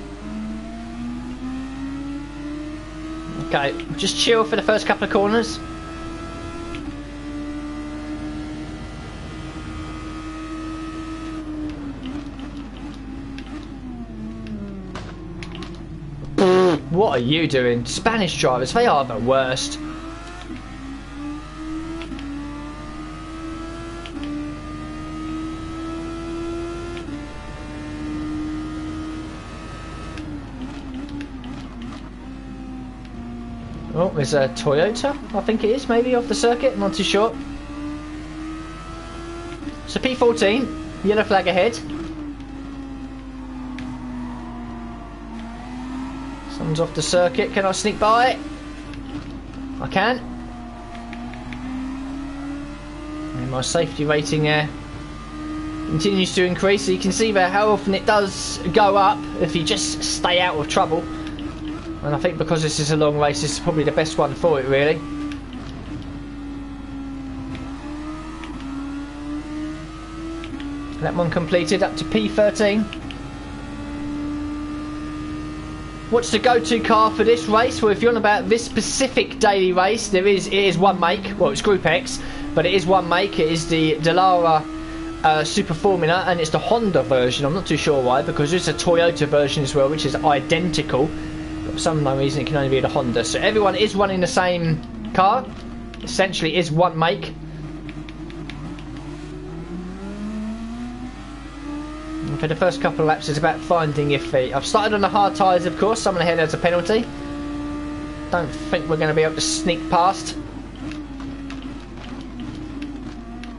Okay, just chill for the first couple of corners. What are you doing? Spanish drivers, they are the worst. Oh, there's a Toyota, I think it is, maybe off the circuit, I'm not too sure. So P14, yellow flag ahead. Someone's off the circuit, can I sneak by? I can. And my safety rating there continues to increase, so you can see there how often it does go up if you just stay out of trouble. And I think because this is a long race, this is probably the best one for it, really. That one completed, up to P13. What's the go-to car for this race? Well, if you're on about this specific daily race, it is one make. Well, it's Group X, but it is one make. It is the Dallara Super Formula, and it's the Honda version. I'm not too sure why, because there's a Toyota version as well, which is identical. But for some reason, it can only be the Honda. So everyone is running the same car. Essentially, is one make. For the first couple of laps, it's about finding your feet. I've started on the hard tyres, of course. Someone ahead has a penalty. Don't think we're going to be able to sneak past.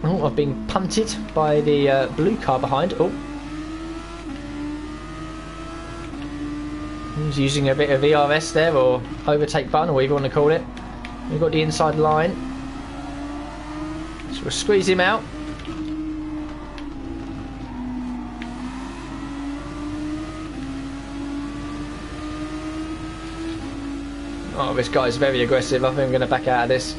Oh, I've been punted by the blue car behind. Oh. He's using a bit of ERS there, or overtake button, or whatever you want to call it. We've got the inside line. So we'll squeeze him out. Oh, this guy's very aggressive. I think I'm going to back out of this.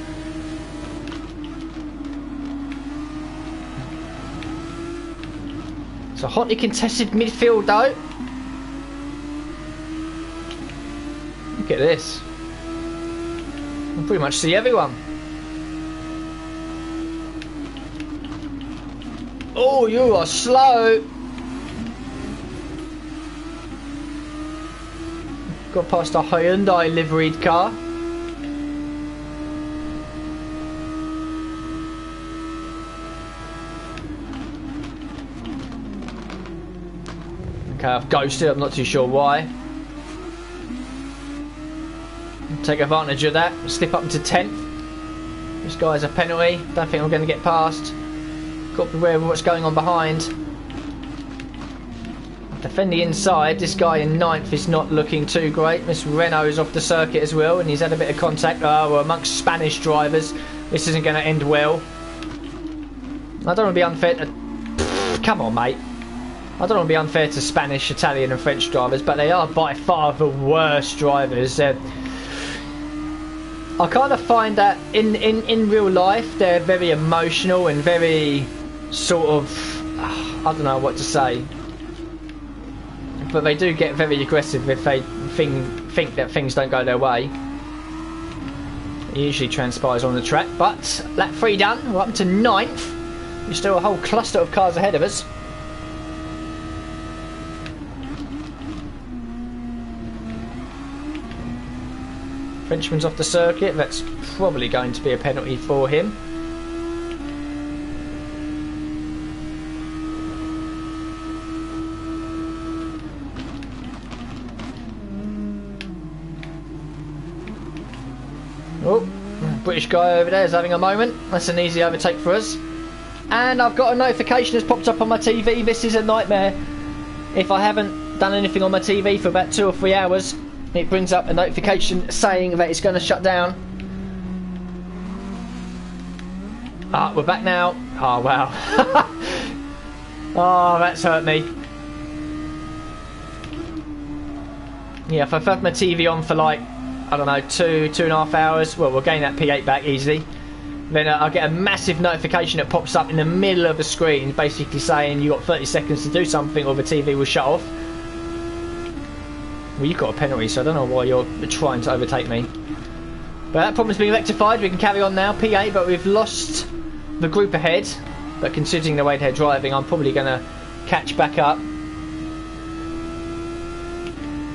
It's a hotly contested midfield though. Look at this. I can pretty much see everyone. Oh, you are slow. Got past a Hyundai liveried car. Okay, I've ghosted. I'm not too sure why. Take advantage of that. Slip up into 10th. This guy's a penalty. Don't think I'm going to get past. Got to be aware of what's going on behind. Defend the inside. This guy in 9th is not looking too great. Miss Renault is off the circuit as well, and he's had a bit of contact. Oh, amongst Spanish drivers, this isn't going to end well. I don't want to be unfair to... Come on, mate. I don't want to be unfair to Spanish, Italian and French drivers, but they are by far the worst drivers. I kind of find that in real life they're very emotional and very sort of... I don't know what to say. But they do get very aggressive if they think that things don't go their way. It usually transpires on the track, but lap 3 done. We're up to 9th. There's still a whole cluster of cars ahead of us. Frenchman's off the circuit. That's probably going to be a penalty for him. Oh, British guy over there is having a moment. That's an easy overtake for us. And I've got a notification that's popped up on my TV. This is a nightmare. If I haven't done anything on my TV for about 2 or 3 hours, it brings up a notification saying that it's going to shut down. Ah, we're back now. Oh, wow. Oh, that's hurt me. Yeah, if I've had my TV on for like, I don't know, 2.5 hours, well, we'll gain that P8 back easily. Then I'll get a massive notification that pops up in the middle of the screen, basically saying you've got 30 seconds to do something or the TV will shut off. Well, you've got a penalty, so I don't know why you're trying to overtake me. But that problem's been rectified. We can carry on now. P8, but we've lost the group ahead. But considering the way they're driving, I'm probably going to catch back up.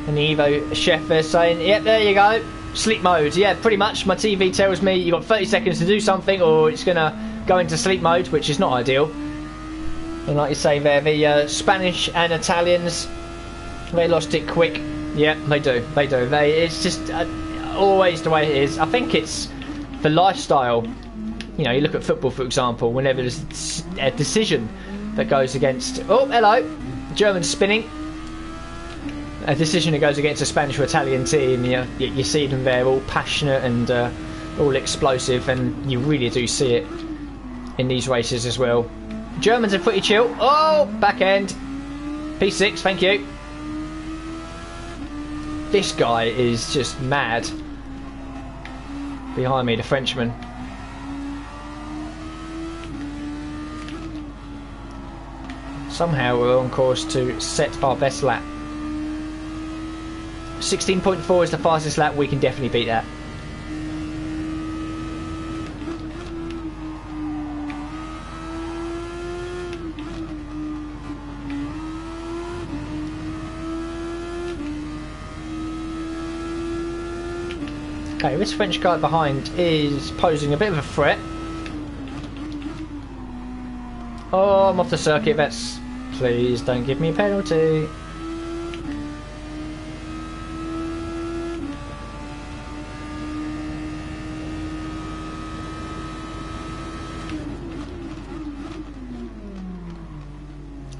And the Evo chef there saying, yep, there you go. Sleep mode. Yeah, pretty much. My TV tells me you've got 30 seconds to do something or it's going to go into sleep mode, which is not ideal. And like you say there, the Spanish and Italians, they lost it quick. Yeah, they do. They do. It's just always the way it is. I think it's the lifestyle. You know, you look at football, for example, whenever there's a decision that goes against... Oh, hello. German spinning. A decision that goes against a Spanish or Italian team, you see them there all passionate and all explosive, and you really do see it in these races as well. Germans are pretty chill. Oh, back end. P6, thank you. This guy is just mad. Behind me, the Frenchman. Somehow we're on course to set our best lap. 16.4 is the fastest lap. We can definitely beat that. Okay, this French guy behind is posing a bit of a threat. Oh, I'm off the circuit. That's... Please don't give me a penalty.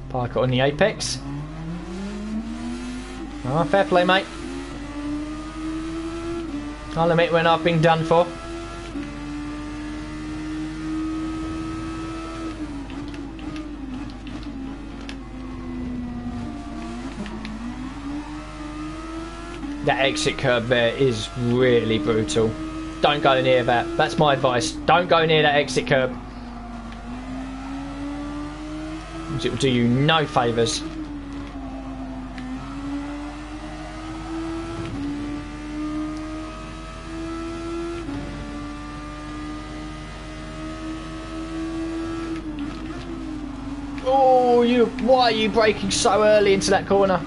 Park it on the apex. Oh, fair play, mate. I'll admit when I've been done for. That exit curb there is really brutal. Don't go near that. That's my advice. Don't go near that exit curb. It will do you no favours. Oh, why are you braking so early into that corner?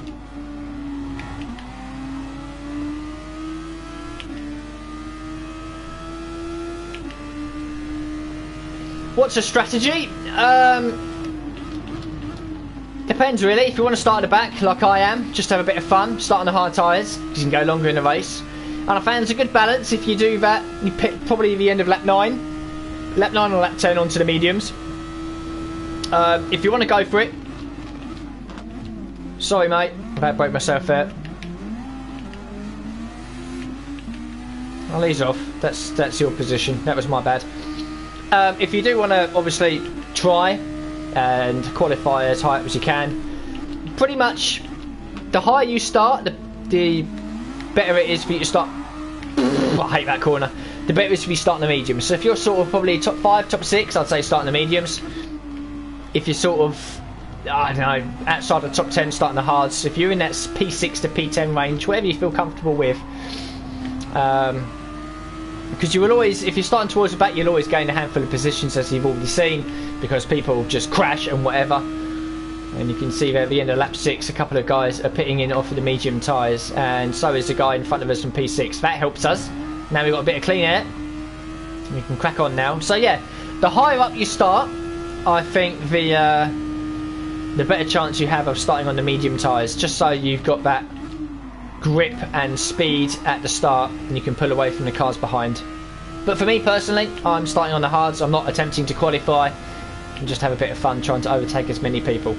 What's a strategy? Depends really. If you want to start at the back like I am, just have a bit of fun, start on the hard tyres, because you can go longer in the race. And I found it's a good balance. If you do that, you pick probably the end of lap 9. Lap 9 or lap 10 onto the mediums. If you want to go for it. Sorry mate, I about broke myself there. I'll ease off. That's your position. That was my bad. If you do want to obviously try and qualify as high up as you can, pretty much the higher you start, the better it is for you to start. I hate that corner. The better it is for you to start in the mediums. So if you're sort of probably top 5, top 6, I'd say start in the mediums. If you're sort of, I don't know, outside the top 10, start in the hards. If you're in that P6 to P10 range, whatever you feel comfortable with. Because you will always, if you're starting towards the back, you'll always gain a handful of positions, as you've already seen, because people just crash and whatever. And you can see there at the end of lap 6, a couple of guys are pitting in off of the medium tyres, and so is the guy in front of us from P6. That helps us. Now we've got a bit of clean air. We can crack on now. So yeah, the higher up you start, I think the better chance you have of starting on the medium tyres, just so you've got that grip and speed at the start and you can pull away from the cars behind. But for me personally, I'm starting on the hards. I'm not attempting to qualify and just have a bit of fun trying to overtake as many people.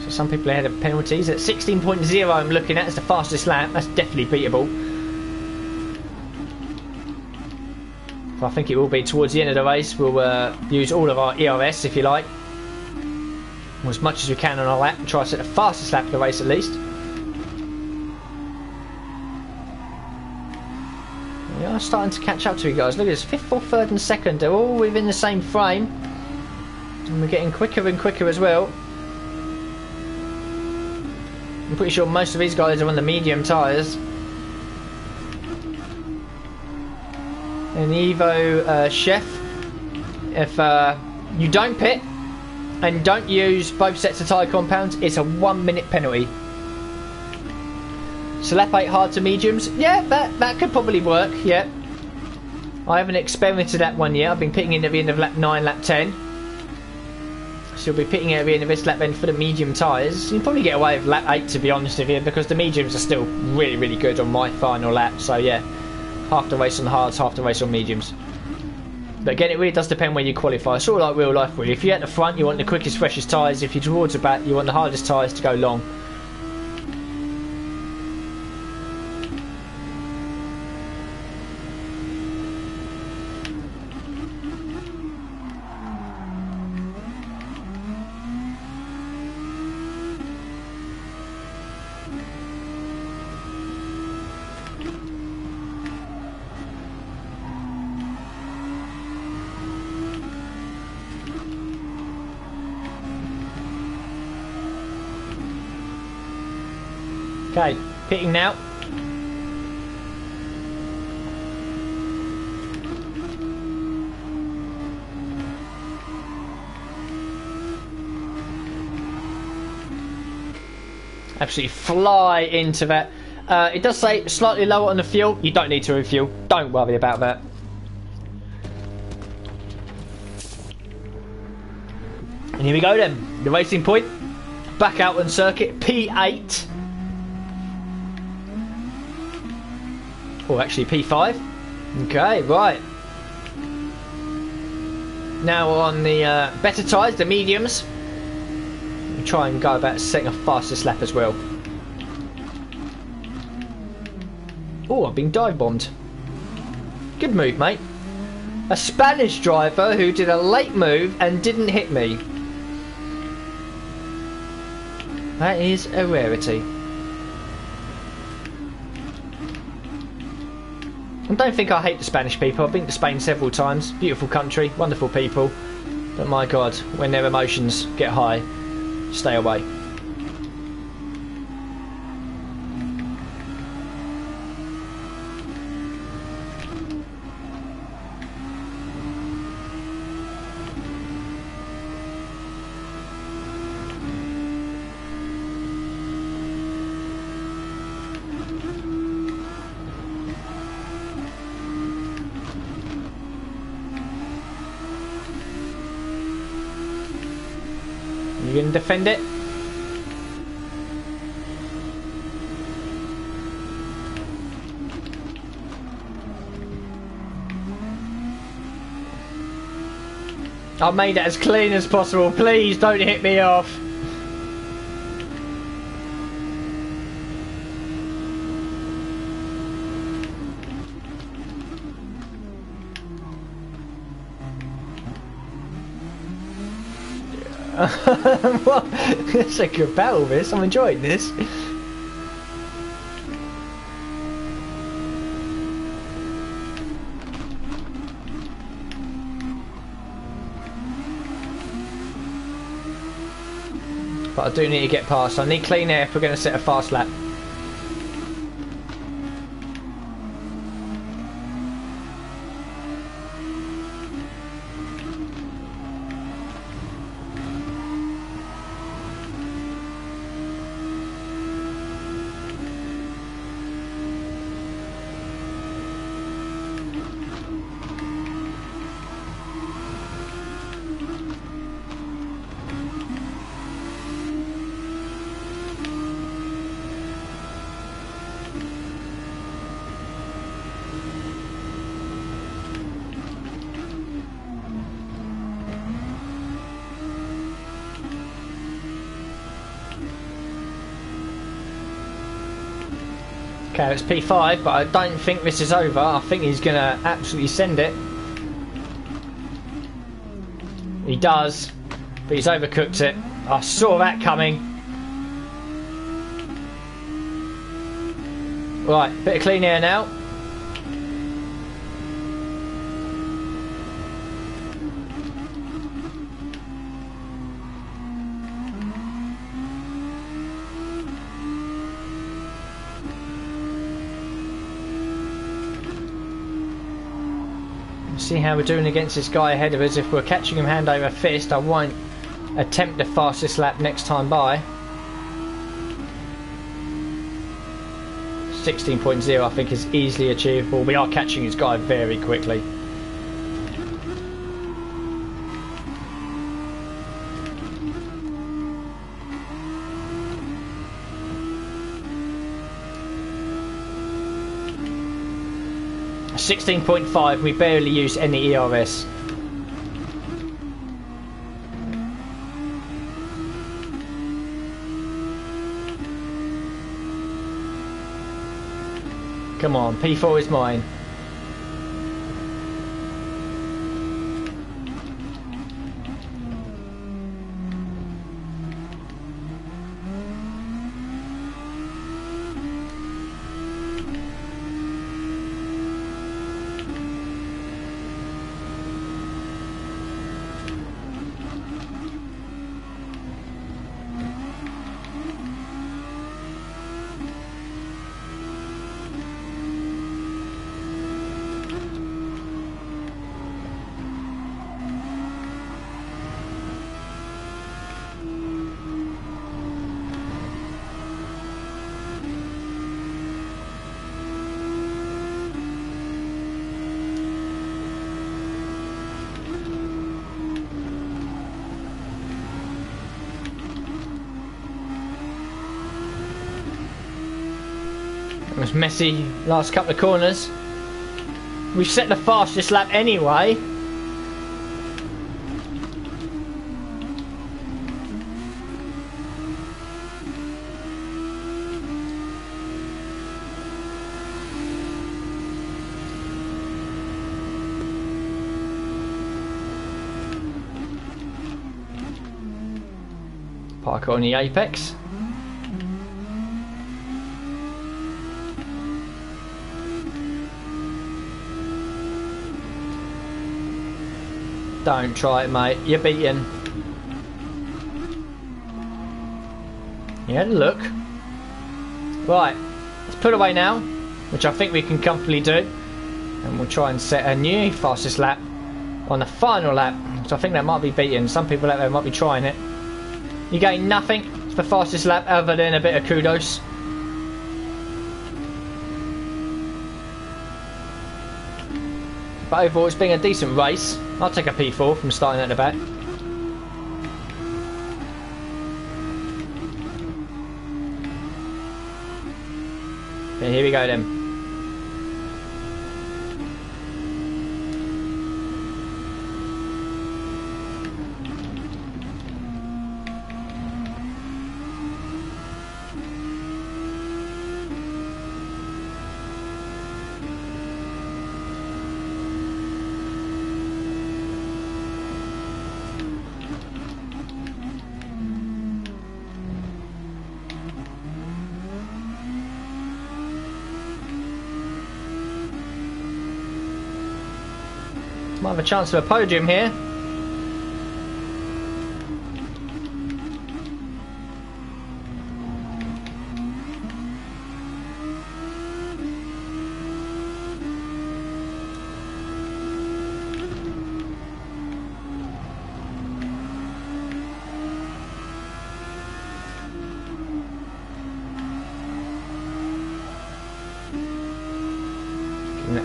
So some people ahead of penalties at 16.0. I'm looking at as the fastest lap. That's definitely beatable. I think it will be towards the end of the race. We'll use all of our ERS, if you like, as much as we can on our lap, and try to set the fastest lap of the race at least. We are starting to catch up to you guys. Look at this, 5th, 4th, 3rd and 2nd. They're all within the same frame, and we're getting quicker and quicker as well. I'm pretty sure most of these guys are on the medium tyres. And Evo Chef, if you don't pit and don't use both sets of tyre compounds, it's a 1 minute penalty. So lap 8 hard to mediums, yeah, that could probably work, yeah. I haven't experimented that one yet. I've been pitting in at the end of lap 9, lap 10. So you'll be pitting at the end of this lap then for the medium tyres. You'll probably get away with lap 8 to be honest with you, because the mediums are still really, really good on my final lap, so yeah. Half the race on hards, half the race on mediums. But again, it really does depend where you qualify. It's sort of like real life really. If you're at the front, you want the quickest, freshest tyres. If you're towards the back, you want the hardest tyres to go long. Okay, pitting now. Absolutely fly into that. It does say slightly lower on the fuel. You don't need to refuel. Don't worry about that. And here we go then. The racing point. Back out on circuit. P8. Or actually P5. Okay, right. Now we're on the better tyres, the mediums. We try and go about setting a fastest lap as well. Oh, I've been dive bombed. Good move, mate. A Spanish driver who did a late move and didn't hit me. That is a rarity. I don't think I hate the Spanish people. I've been to Spain several times. Beautiful country, wonderful people. But my God, when their emotions get high, stay away. You can defend it. I made it as clean as possible. Please don't hit me off. What? It's a good battle, this. I'm enjoying this. But I do need to get past. I need clean air if we're going to set a fast lap. Okay, it's P5, but I don't think this is over. I think he's going to absolutely send it. He does, but he's overcooked it. I saw that coming. Right, bit of clean air now. See how we're doing against this guy ahead of us. If we're catching him hand over fist, I won't attempt the fastest lap next time by. 16.0 I think is easily achievable. We are catching this guy very quickly. A 16.5, we barely use any ERS. Come on, P4 is mine. It was messy last couple of corners. We've set the fastest lap anyway. Park it on the apex. Don't try it, mate. You're beaten. Yeah, look. Right, let's put away now, which I think we can comfortably do. And we'll try and set a new fastest lap on the final lap. So I think that might be beaten. Some people out there might be trying it. You gain nothing for the fastest lap other than a bit of kudos. But overall, it's been a decent race. I'll take a P4 from starting at the back. Okay, here we go then. Might have a chance of a podium here.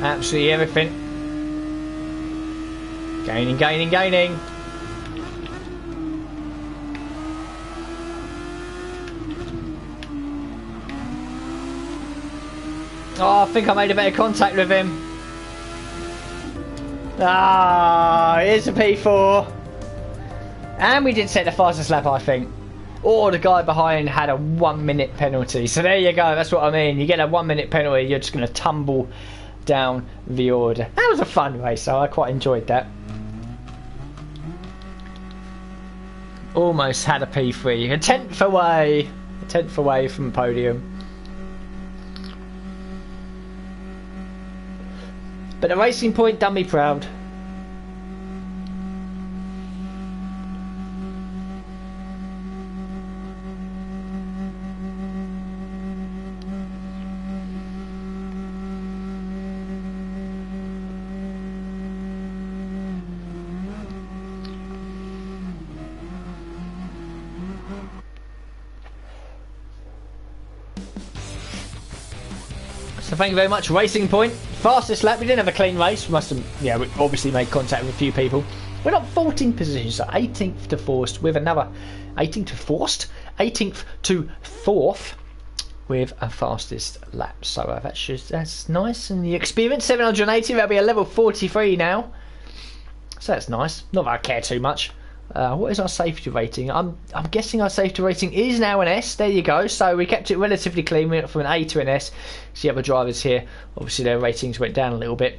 Absolutely everything. Gaining, gaining, gaining. Oh, I think I made a bit of contact with him. Ah, here's a P4. And we did set the fastest lap, I think. Or the guy behind had a 1 minute penalty. So there you go, that's what I mean. You get a 1 minute penalty, you're just going to tumble down the order. That was a fun race, so I quite enjoyed that. Almost had a P3, a tenth away from podium. But the Racing Point done me proud. So thank you very much, Racing Point. Fastest lap. We didn't have a clean race. We must have, yeah, we obviously made contact with a few people. We're not 14th position, so 18th to 4th with another 18th to 4th, 18th to 4th with a fastest lap. So that's nice. And the experience 780. That'll be a level 43 now. So that's nice. Not that I care too much. What is our safety rating? I'm guessing our safety rating is now an S. There you go. So we kept it relatively clean. We went from an A to an S. So the other drivers here, obviously their ratings went down a little bit.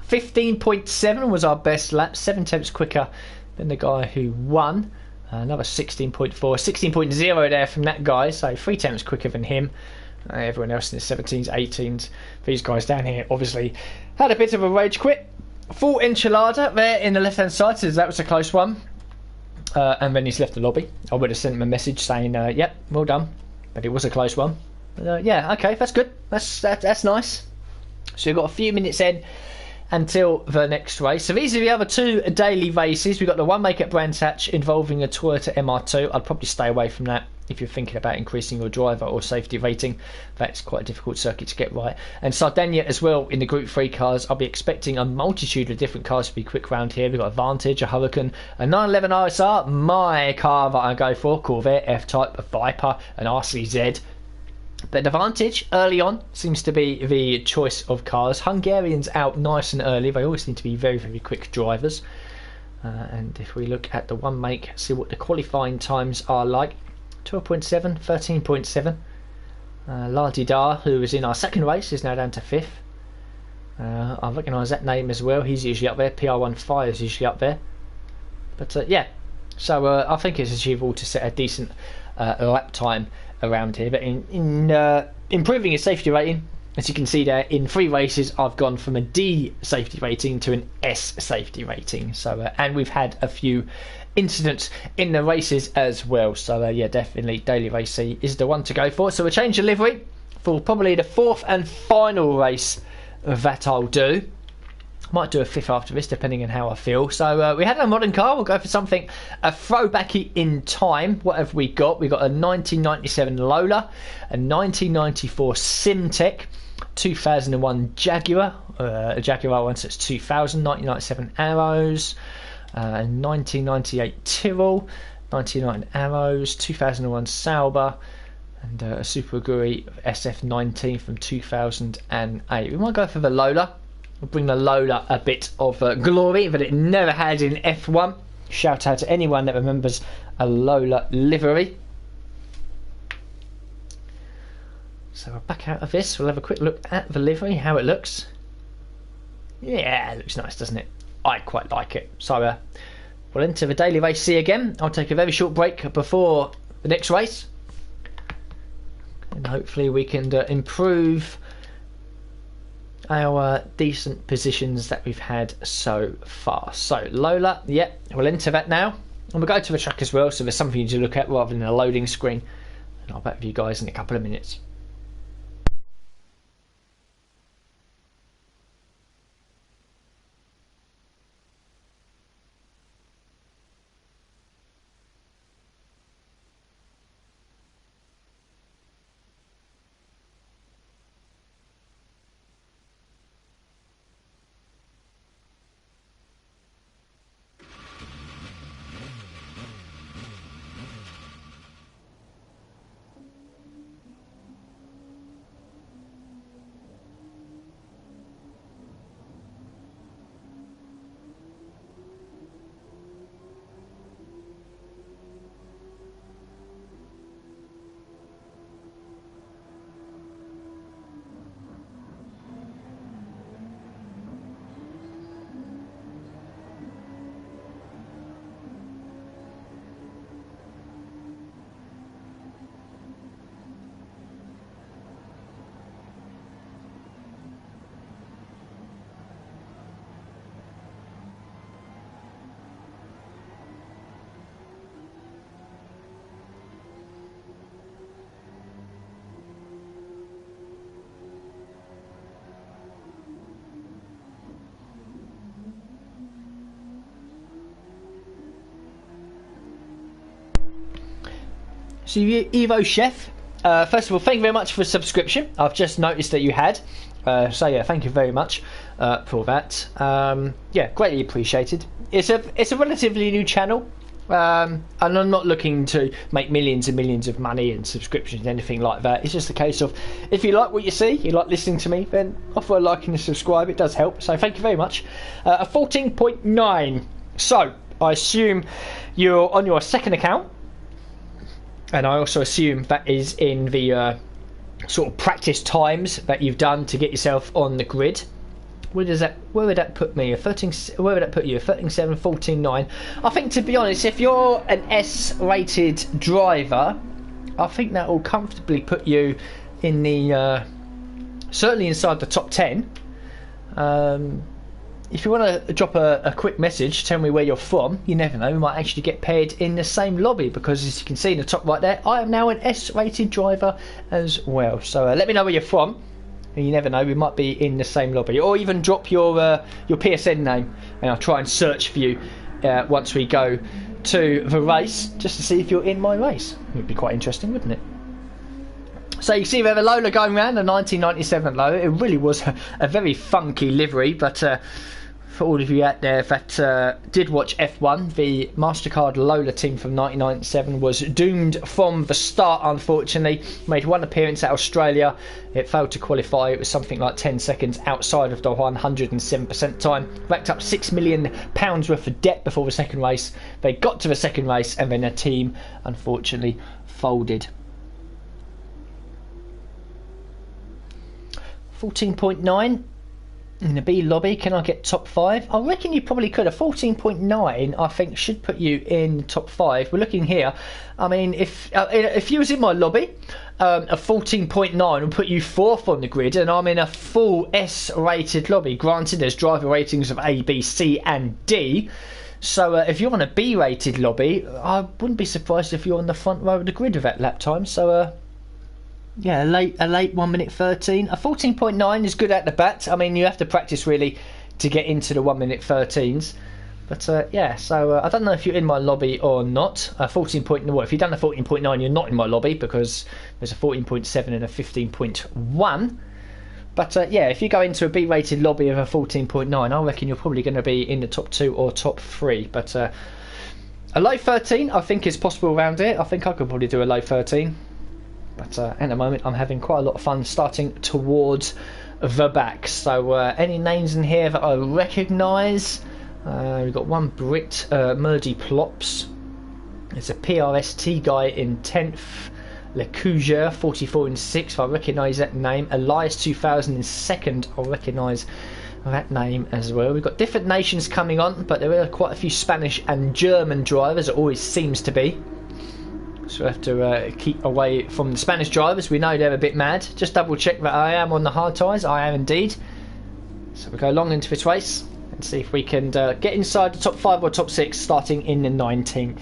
15.7 was our best lap. 7 tenths quicker than the guy who won. Another 16.4. 16.0 there from that guy. So 3 tenths quicker than him. Everyone else in the 17s, 18s. These guys down here obviously had a bit of a rage quit. Full enchilada there in the left hand side. So that was a close one. And then he's left the lobby. I would have sent him a message saying, yep, well done. But it was a close one. But, yeah, okay, that's good. That's nice. So we've got a few minutes in until the next race. So these are the other 2 daily races. We've got the one make at Brands Hatch involving a Toyota MR2. I'd probably stay away from that if you're thinking about increasing your driver or safety rating. That's quite a difficult circuit to get right. And Sardinia as well in the Group 3 cars. I'll be expecting a multitude of different cars to be quick round here. We've got a Vantage, a Hurricane, a 911 RSR, my car that I go for, Corvette, F-Type, a Viper, an RCZ. But the Vantage early on seems to be the choice of cars. Hungarians out nice and early. They always seem to be very, very quick drivers. And if we look at the one make, see what the qualifying times are like. 12.7, 13.7. Lardidar, who was in our second race, is now down to 5th. I recognise that name as well. He's usually up there. PR15 is usually up there. But yeah, So I think it's achievable to set a decent lap time around here. But in improving his safety rating, as you can see there, in 3 races I've gone from a D safety rating to an S safety rating. So and we've had a few incidents in the races as well. So yeah, definitely Daily Race C is the one to go for. So we'll change the livery for probably the 4th and final race that I'll do. Might do a 5th after this, depending on how I feel. So we had a modern car. We'll go for something a throwbacky in time. What have we got? We got a 1997 Lola, a 1994 Simtek, 2001 Jaguar, a Jaguar one, so it's 2000, 1997 Arrows, 1998 Tyrrell, 99 Arrows, 2001 Sauber, and a Super Aguri SF19 from 2008. We might go for the Lola. We'll bring the Lola a bit of glory that it never had in F1. Shout out to anyone that remembers a Lola livery. So we'll back out of this. We'll have a quick look at the livery, how it looks. Yeah, it looks nice, doesn't it? I quite like it. So we'll enter the Daily Race C again. I'll take a very short break before the next race. And hopefully we can improve our decent positions that we've had so far. So Lola, yeah, we'll enter that now, and we'll go to the track as well, so there's something to look at rather than a loading screen, and I'll back with you guys in a couple of minutes. So Evo Chef, first of all, thank you very much for the subscription. I've just noticed that you had, so yeah, thank you very much for that. Yeah, greatly appreciated. It's a relatively new channel, and I'm not looking to make millions and millions of money and subscriptions, anything like that. It's just a case of, if you like what you see, you like listening to me, then offer a like and a subscribe. It does help, so thank you very much. A 14.9. So I assume you're on your second account. And I also assume that is in the sort of practice times that you've done to get yourself on the grid. Where would that put me? Where would that put you? 13.7, 14.9. I think, to be honest, if you're an S-rated driver, I think that will comfortably put you in the certainly inside the top 10. If you want to drop a quick message, tell me where you're from, you never know, we might actually get paired in the same lobby, because as you can see in the top right there, I am now an S-rated driver as well. So let me know where you're from, and you never know, we might be in the same lobby. Or even drop your PSN name, and I'll try and search for you once we go to the race, just to see if you're in my race. It would be quite interesting, wouldn't it? So you see we have a Lola going around, the 1997 Lola. It really was a very funky livery, but for all of you out there that did watch F1, the MasterCard Lola team from 1997 was doomed from the start, unfortunately. Made one appearance at Australia. It failed to qualify. It was something like 10 seconds outside of the 107% time. Racked up £6 million worth of debt before the second race. They got to the second race, and then their team unfortunately folded. 14.9. In the B lobby, can I get top 5? I reckon you probably could. A 14.9, I think, should put you in top 5. We're looking here. I mean, if you was in my lobby, a 14.9 would put you 4th on the grid, and I'm in a full S-rated lobby. Granted, there's driver ratings of A, B, C, and D. So if you're on a B-rated lobby, I wouldn't be surprised if you're on the front row of the grid with that lap time. So yeah, a late 1 minute 13. A 14.9 is good at the bat. I mean, you have to practice really to get into the 1 minute 13s. But yeah, so I don't know if you're in my lobby or not. 14.1. If you've done a 14.9, you're not in my lobby because there's a 14.7 and a 15.1. But yeah, if you go into a B-rated lobby of a 14.9, I reckon you're probably going to be in the top 2 or top 3. But a low 13, I think, is possible around here. I think I could probably do a low 13. But at the moment, I'm having quite a lot of fun starting towards the back. So any names in here that I recognise? We've got one Brit, Murdy Plops. There's a PRST guy in 10th. Lecougeur 44 in 6th. I recognise that name. Elias 2000 in 2nd. I recognise that name as well. We've got different nations coming on, but there are quite a few Spanish and German drivers. It always seems to be. So we have to keep away from the Spanish drivers. We know they're a bit mad. Just double check that I am on the hard tyres. I am indeed. So we go long into this race and see if we can get inside the top 5 or top 6 starting in the 19th.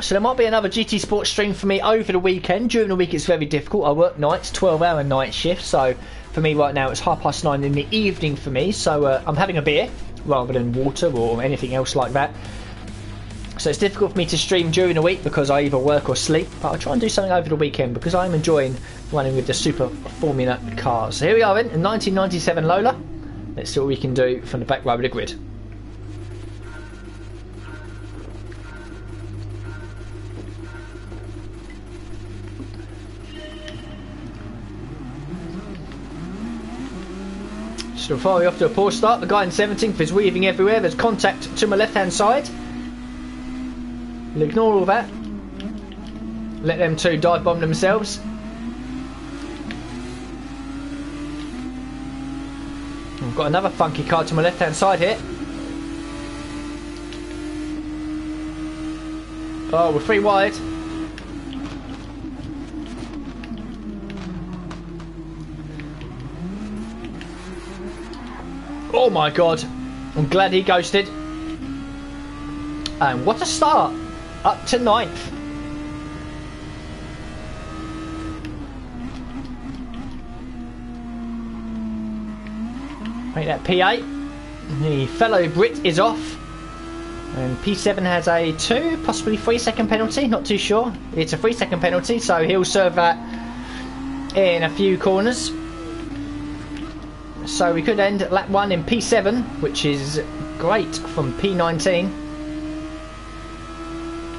So there might be another GTSport stream for me over the weekend. During the week it's very difficult. I work nights, 12-hour night shift. So for me right now it's 9:30 in the evening for me. So I'm having a beer rather than water or anything else like that. So it's difficult for me to stream during the week because I either work or sleep. But I'll try and do something over the weekend because I'm enjoying running with the Super Formula cars. So here we are in 1997 Lola. Let's see what we can do from the back row of the grid. So before we off to a poor start, the guy in 17th is weaving everywhere. There's contact to my left hand side. We'll ignore all that. Let them two dive bomb themselves. We've got another funky car to my left hand side here. Oh, we're 3 wide. Oh my god, I'm glad he ghosted. And what a start, up to 9th. Make that P8. The fellow Brit is off. And P7 has a 2, possibly 3 second penalty, not too sure. It's a 3 second penalty, so he'll serve that in a few corners. So we could end lap 1 in P7, which is great from P19.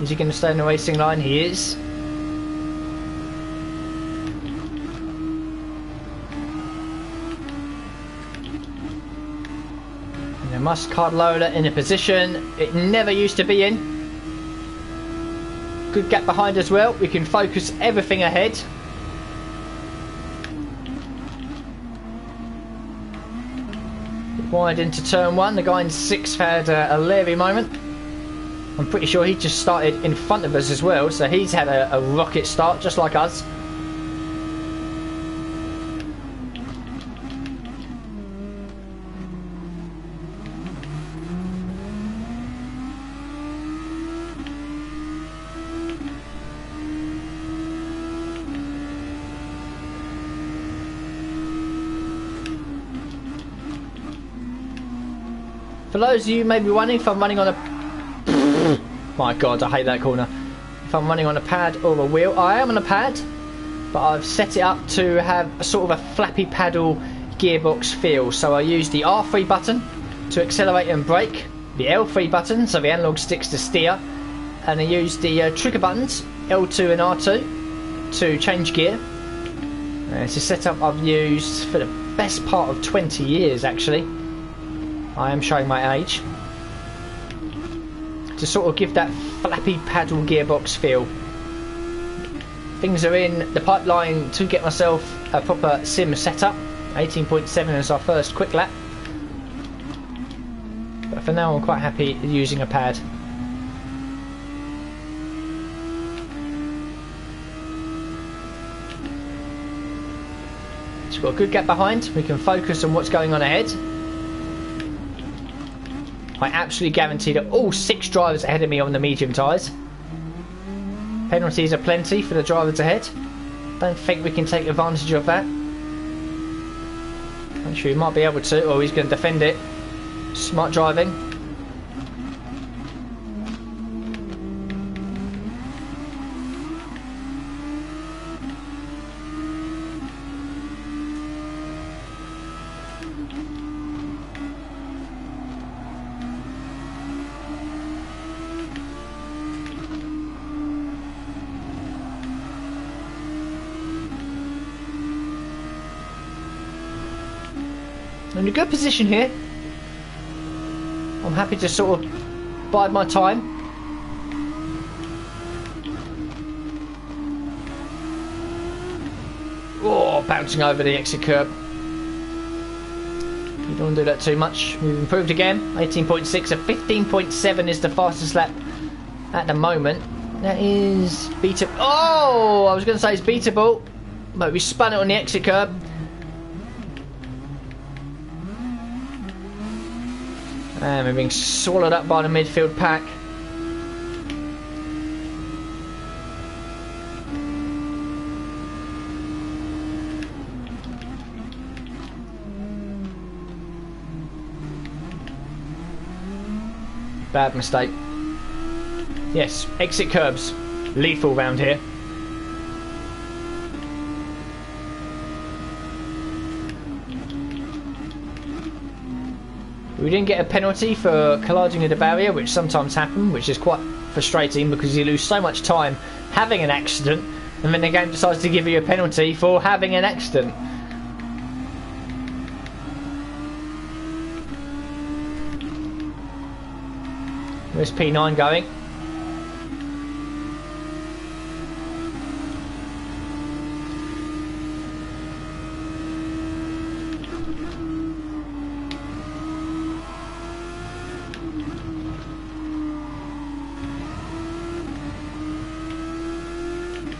Is he going to stay in the racing line? He is. And the Muscat Lola in a position it never used to be in. Good gap behind as well. We can focus everything ahead. Wide into turn 1. The guy in 6th had a leery moment. I'm pretty sure he just started in front of us as well, so he's had a rocket start just like us. For those of you maybe wondering if I'm running on a... My god, I hate that corner. If I'm running on a pad or a wheel, I am on a pad, but I've set it up to have a sort of a flappy paddle gearbox feel. So I use the R3 button to accelerate and brake, the L3 button, so the analog sticks to steer, and I use the trigger buttons, L2 and R2, to change gear. It's a setup I've used for the best part of 20 years actually. I am showing my age. To sort of give that flappy paddle gearbox feel. Things are in the pipeline to get myself a proper sim setup. 18.7 is our first quick lap. But for now I'm quite happy using a pad. It's got a good gap behind. We can focus on what's going on ahead. I absolutely guarantee that all 6 drivers ahead of me are on the medium tyres. Penalties are plenty for the drivers ahead. Don't think we can take advantage of that. I'm sure he might be able to, or he's going to defend it. Smart driving. In a good position here. I'm happy to sort of bide my time. Oh, bouncing over the exit curb. You don't want to do that too much. We've improved again. 18.6, so 15.7 is the fastest lap at the moment. That is beatable. Oh, I was going to say it's beatable, but we spun it on the exit curb. And we're being swallowed up by the midfield pack. Bad mistake. Yes, exit curbs. Lethal round here. We didn't get a penalty for colliding with the barrier, which sometimes happens, which is quite frustrating because you lose so much time having an accident and then the game decides to give you a penalty for having an accident. Where's P9 going?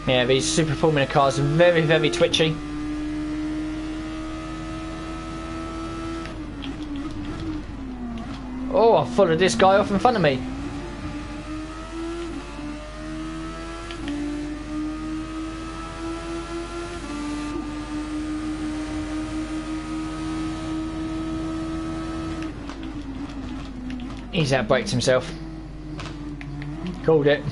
Yeah, these Super Formula cars are very, very twitchy. Oh, I followed this guy off in front of me. He's outbraked himself. Called it.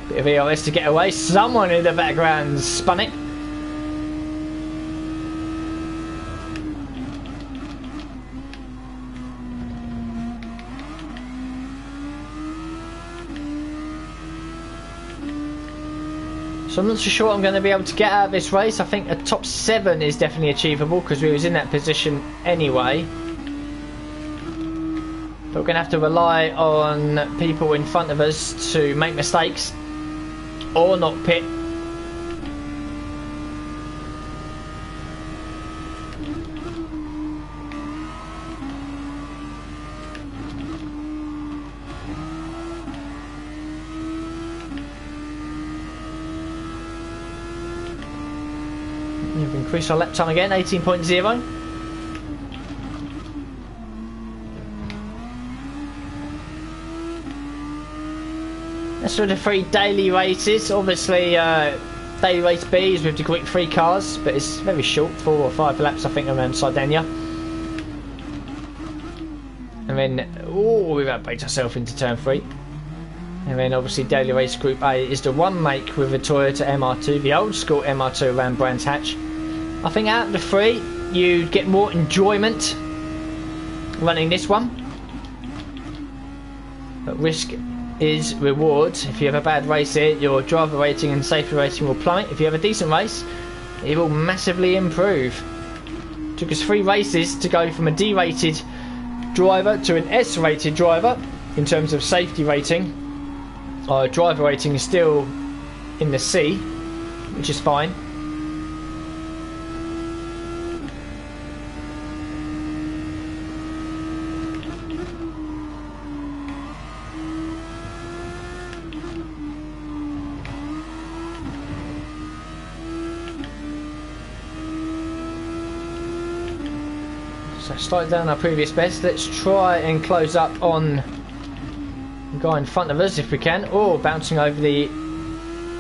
Bit of EOS to get away. Someone in the background spun it. So I'm not so sure I'm going to be able to get out of this race. I think a top 7 is definitely achievable because we was in that position anyway. But we're going to have to rely on people in front of us to make mistakes or not pit. We've increased our lap time again, 18.0. That's for the 3 daily races. Obviously, daily race B is with the Group 3 cars, but it's very short, 4 or 5 laps I think around Sardinia. And then, oh, we've outbraked ourselves into turn 3. And then obviously daily race Group A is the one make with a Toyota MR2, the old school MR2 around Brands Hatch. I think out of the 3, you'd get more enjoyment running this one. But risk is reward. If you have a bad race here, your driver rating and safety rating will plummet. If you have a decent race, it will massively improve. Took us 3 races to go from a D-rated driver to an S-rated driver in terms of safety rating. Our driver rating is still in the C, which is fine. So slightly down our previous best. Let's try and close up on the guy in front of us if we can. Oh, bouncing over the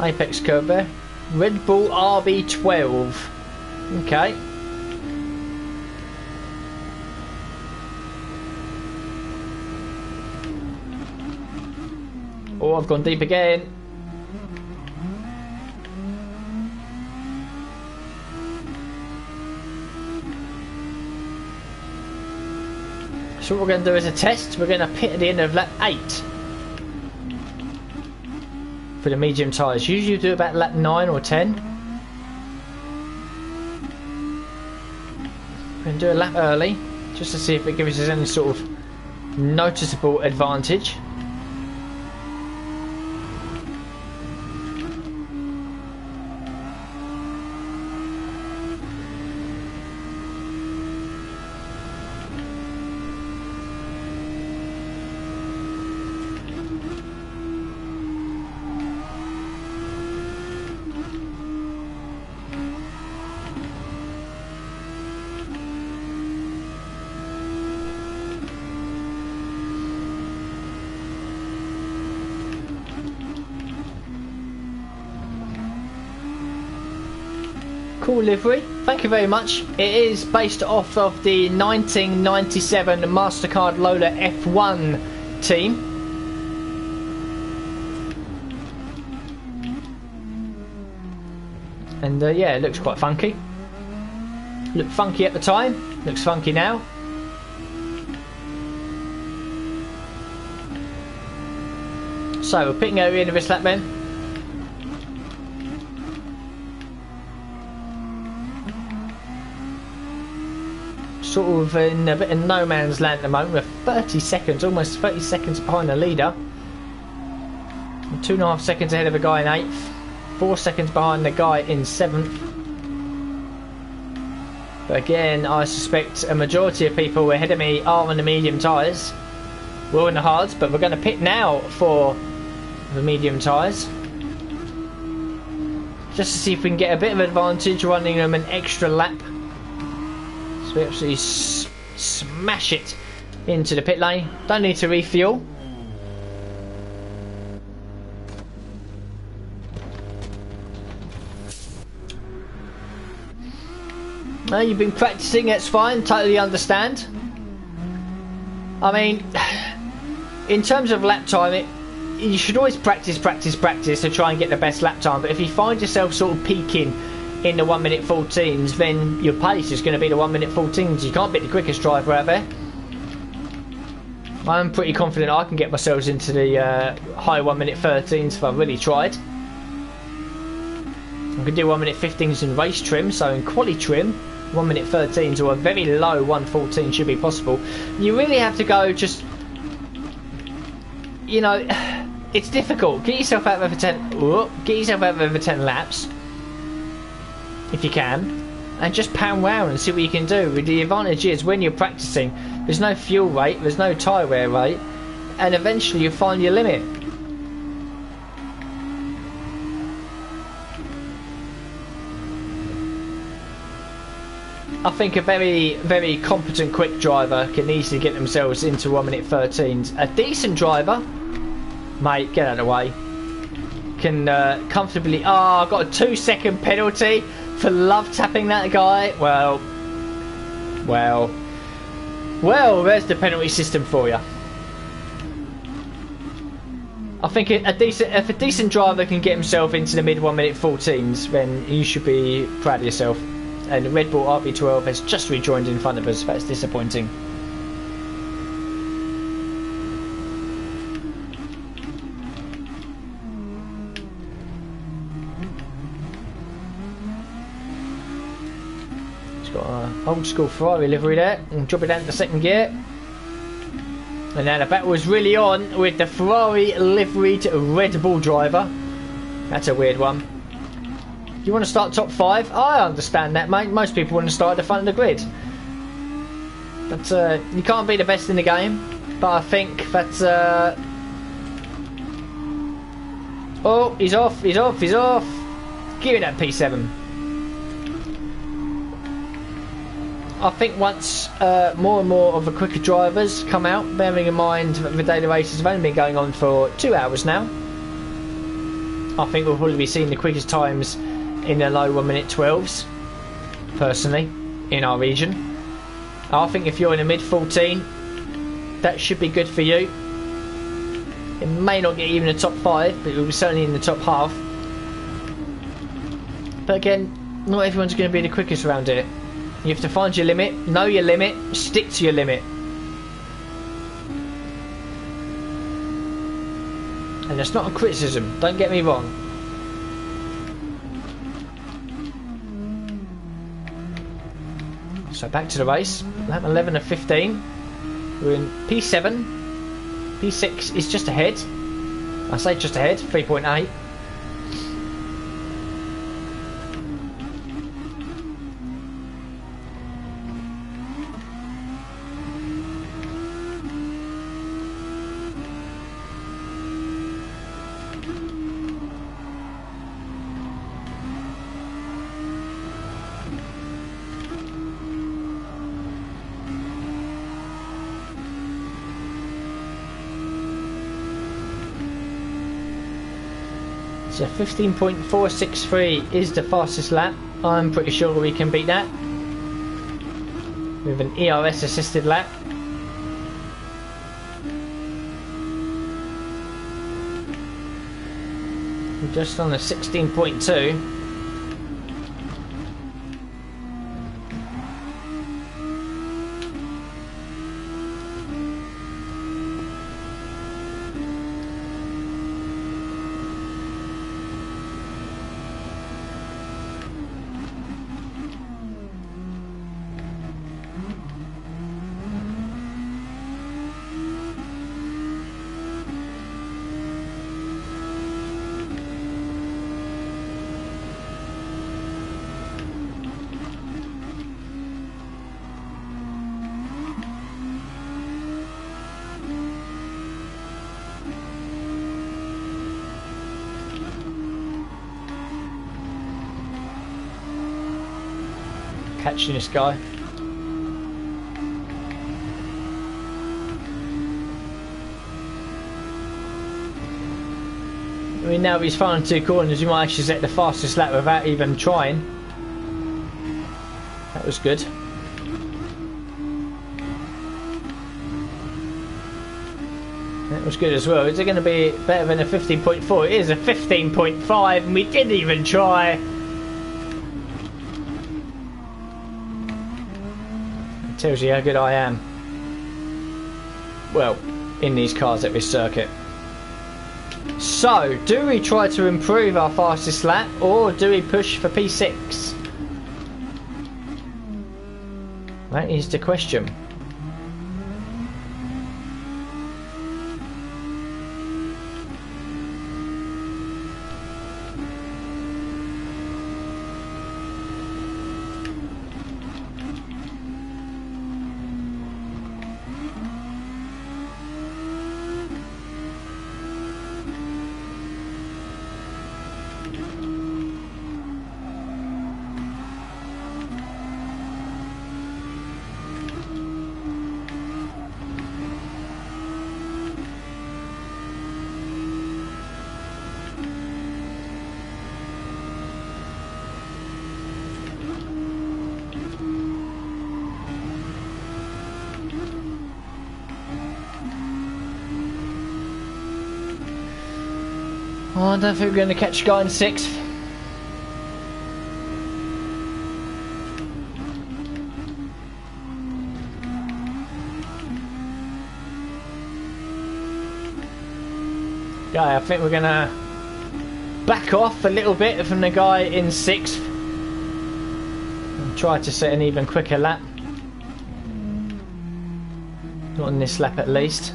apex curve there. RedBull RB12. Okay. Oh, I've gone deep again. So what we're going to do is a test. We're going to pit at the end of lap 8 for the medium tyres. Usually you do about lap 9 or 10. We're going to do a lap early just to see if it gives us any sort of noticeable advantage. Cool livery, thank you very much. It is based off of the 1997 MasterCard Lola F1 team. And yeah, it looks quite funky. Looked funky at the time, looks funky now. So we're pitting over the end of this lap then. Sort of in a bit of no man's land at the moment. We're 30 seconds, almost 30 seconds behind the leader. 2.5 seconds ahead of the guy in 8th. 4 seconds behind the guy in 7th. But again, I suspect a majority of people ahead of me are on the medium tyres. We're in the hards, but we're going to pit now for the medium tyres. Just to see if we can get a bit of advantage running them an extra lap. So we absolutely smash it into the pit lane. Don't need to refuel. No, you've been practicing, that's fine, totally understand. I mean, in terms of lap time, you should always practice to try and get the best lap time. But if you find yourself sort of peaking in the 1 minute 14s, then your pace is going to be the 1 minute 14s. You can't beat the quickest driver out there. I'm pretty confident I can get myself into the high 1 minute 13s if I really tried. I can do 1 minute 15s in race trim, so in quali trim 1 minute 13s or a very low 1:14 should be possible. You really have to go just, you know, it's difficult. Get yourself out of over 10 laps if you can, and just pound round and see what you can do. The advantage is when you're practicing, there's no fuel rate, there's no tyre wear rate, and eventually you'll find your limit. I think a very, very competent quick driver can easily get themselves into 1 minute 13s. A decent driver, mate, get out of the way, can comfortably... Oh, I've got a 2-second penalty for love tapping that guy. Well, there's the penalty system for you. I think if a decent driver can get himself into the mid 1 minute 14s, then you should be proud of yourself. And RedBull RB12 has just rejoined in front of us. That's disappointing. got an old school Ferrari livery there, and drop it down to second gear. And now the battle is really on with the Ferrari liveried Red Bull driver. That's a weird one. You want to start top 5? I understand that, mate. Most people want to start at the front of the grid. But you can't be the best in the game. But I think that... Oh, he's off, he's off, he's off. Give me that P7. I think once more and more of the quicker drivers come out, bearing in mind that the daily races have only been going on for 2 hours now, I think we'll probably be seeing the quickest times in the low 1 minute 12s, personally, in our region. I think if you're in the mid 14, that should be good for you. It may not get even the top 5, but it will be certainly in the top half. But again, not everyone's going to be the quickest around here. You have to find your limit, know your limit, stick to your limit. And that's not a criticism, don't get me wrong. So back to the race, lap 11 of 15. We're in P7. P6 is just ahead. I say just ahead, 3.8. So 15.463 is the fastest lap. I'm pretty sure we can beat that with an ERS assisted lap. We're just on the 16.2. Catching this guy. I mean, now he's firing 2 corners, you might actually set the fastest lap without even trying. That was good. That was good as well. Is it going to be better than a 15.4? It is a 15.5 and we didn't even try. Tells you how good I am. Well, in these cars at this circuit. So, do we try to improve our fastest lap or do we push for P6? That is the question. Oh, I don't think we're going to catch a guy in 6th. Yeah, I think we're going to back off a little bit from the guy in 6th. Try to set an even quicker lap. Not on this lap at least.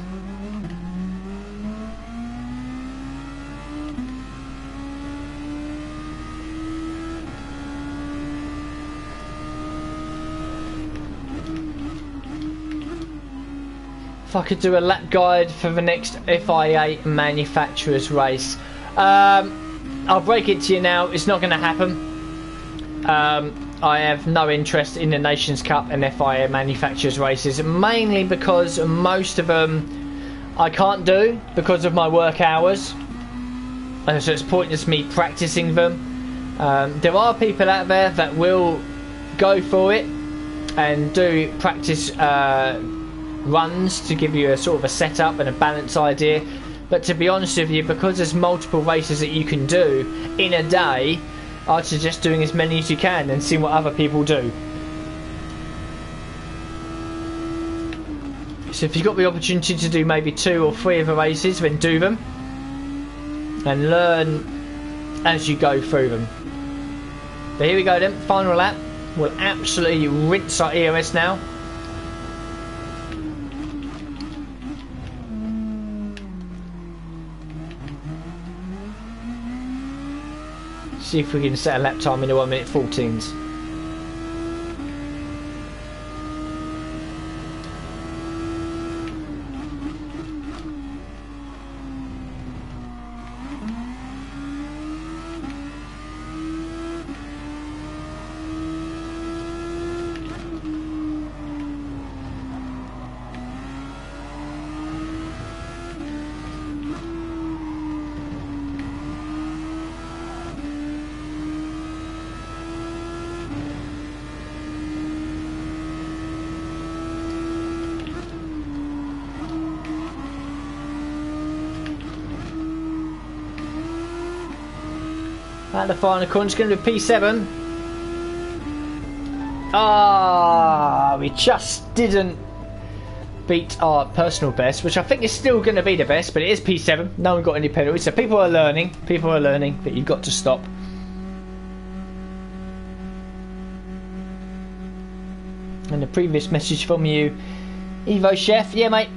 If I could do a lap guide for the next FIA manufacturers race, I'll break it to you now, it's not going to happen. I have no interest in the Nations Cup and FIA manufacturers races, mainly because most of them I can't do because of my work hours, and so it's pointless me practicing them. There are people out there that will go for it and do practice runs to give you a sort of a setup and a balance idea, but to be honest with you, because there's multiple races that you can do in a day, I'd suggest doing as many as you can and seeing what other people do. So if you've got the opportunity to do maybe 2 or 3 of the races, then do them and learn as you go through them. But here we go then, final lap. We'll absolutely rinse our EOS now. See if we can set a lap time in the 1 minute 14s. At the final corner, it's going to be P7. We just didn't beat our personal best, which I think is still going to be the best, but it is P7. No one got any penalties, so people are learning that you've got to stop. And the previous message from you, Evo Chef, yeah mate,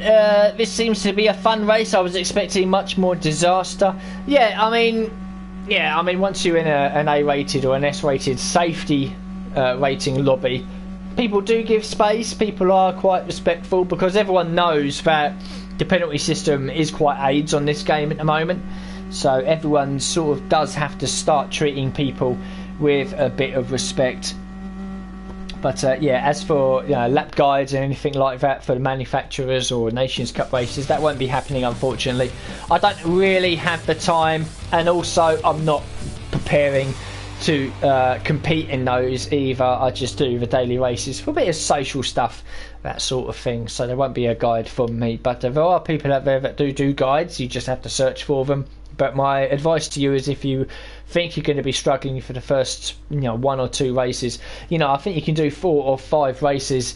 this seems to be a fun race. I was expecting much more disaster. Yeah, I mean, once you're in an A-rated or an S-rated safety rating lobby, people do give space. People are quite respectful because everyone knows that the penalty system is quite AIDS on this game at the moment. So everyone sort of does have to start treating people with a bit of respect. But yeah, as for lap guides and anything like that for the manufacturers or Nations Cup races, that won't be happening, unfortunately. I don't really have the time, and also I'm not preparing to compete in those either. I just do the daily races for a bit of social stuff, that sort of thing. So there won't be a guide from me. But there are people out there that do guides. You just have to search for them. But my advice to you is, if you think you're going to be struggling for the first 1 or 2 races, I think you can do 4 or 5 races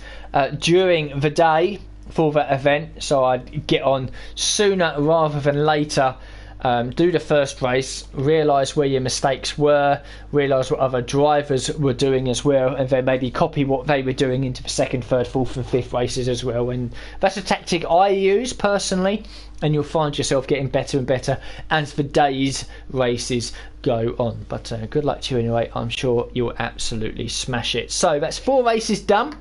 during the day for that event. So I'd get on sooner rather than later. Do the first race, realise where your mistakes were, realise what other drivers were doing as well, and then maybe copy what they were doing into the 2nd, 3rd, 4th and 5th races as well. And that's a tactic I use personally, and you'll find yourself getting better and better as the day's races go on. But good luck to you anyway. I'm sure you'll absolutely smash it. So that's 4 races done.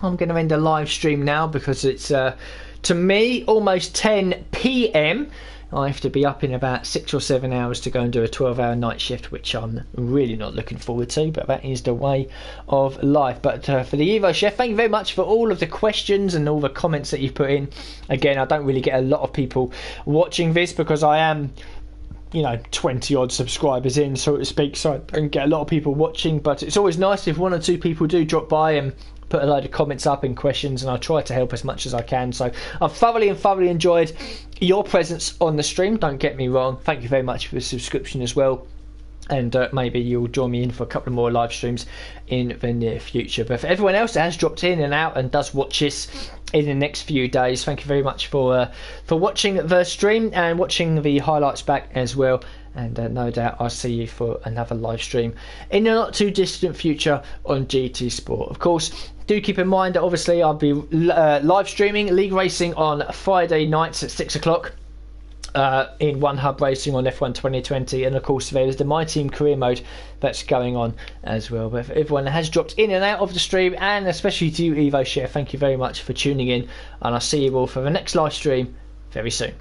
I'm going to end the live stream now because it's to me almost 10 PM. I have to be up in about 6 or 7 hours to go and do a 12-hour night shift, which I'm really not looking forward to, but that is the way of life. But for the Evo Chef, thank you very much for all of the questions and all the comments that you've put in. Again, I don't really get a lot of people watching this because I am 20 odd subscribers in, so to speak, so I don't get a lot of people watching. But it's always nice if 1 or 2 people do drop by and put a load of comments up and questions, and I'll try to help as much as I can. So I've thoroughly enjoyed your presence on the stream, don't get me wrong. Thank you very much for the subscription as well, and maybe you'll join me in for a couple of more live streams in the near future. But for everyone else that has dropped in and out and does watch this in the next few days, thank you very much for watching the stream and watching the highlights back as well. and no doubt I'll see you for another live stream in the not too distant future on GTSport. Of course, do keep in mind that obviously I'll be live streaming league racing on Friday nights at 6 o'clock. In One Hub Racing on F1 2020, and of course there's the My Team career mode that's going on as well. But if everyone has dropped in and out of the stream, and especially to you, Evo Share, thank you very much for tuning in, and I'll see you all for the next live stream very soon.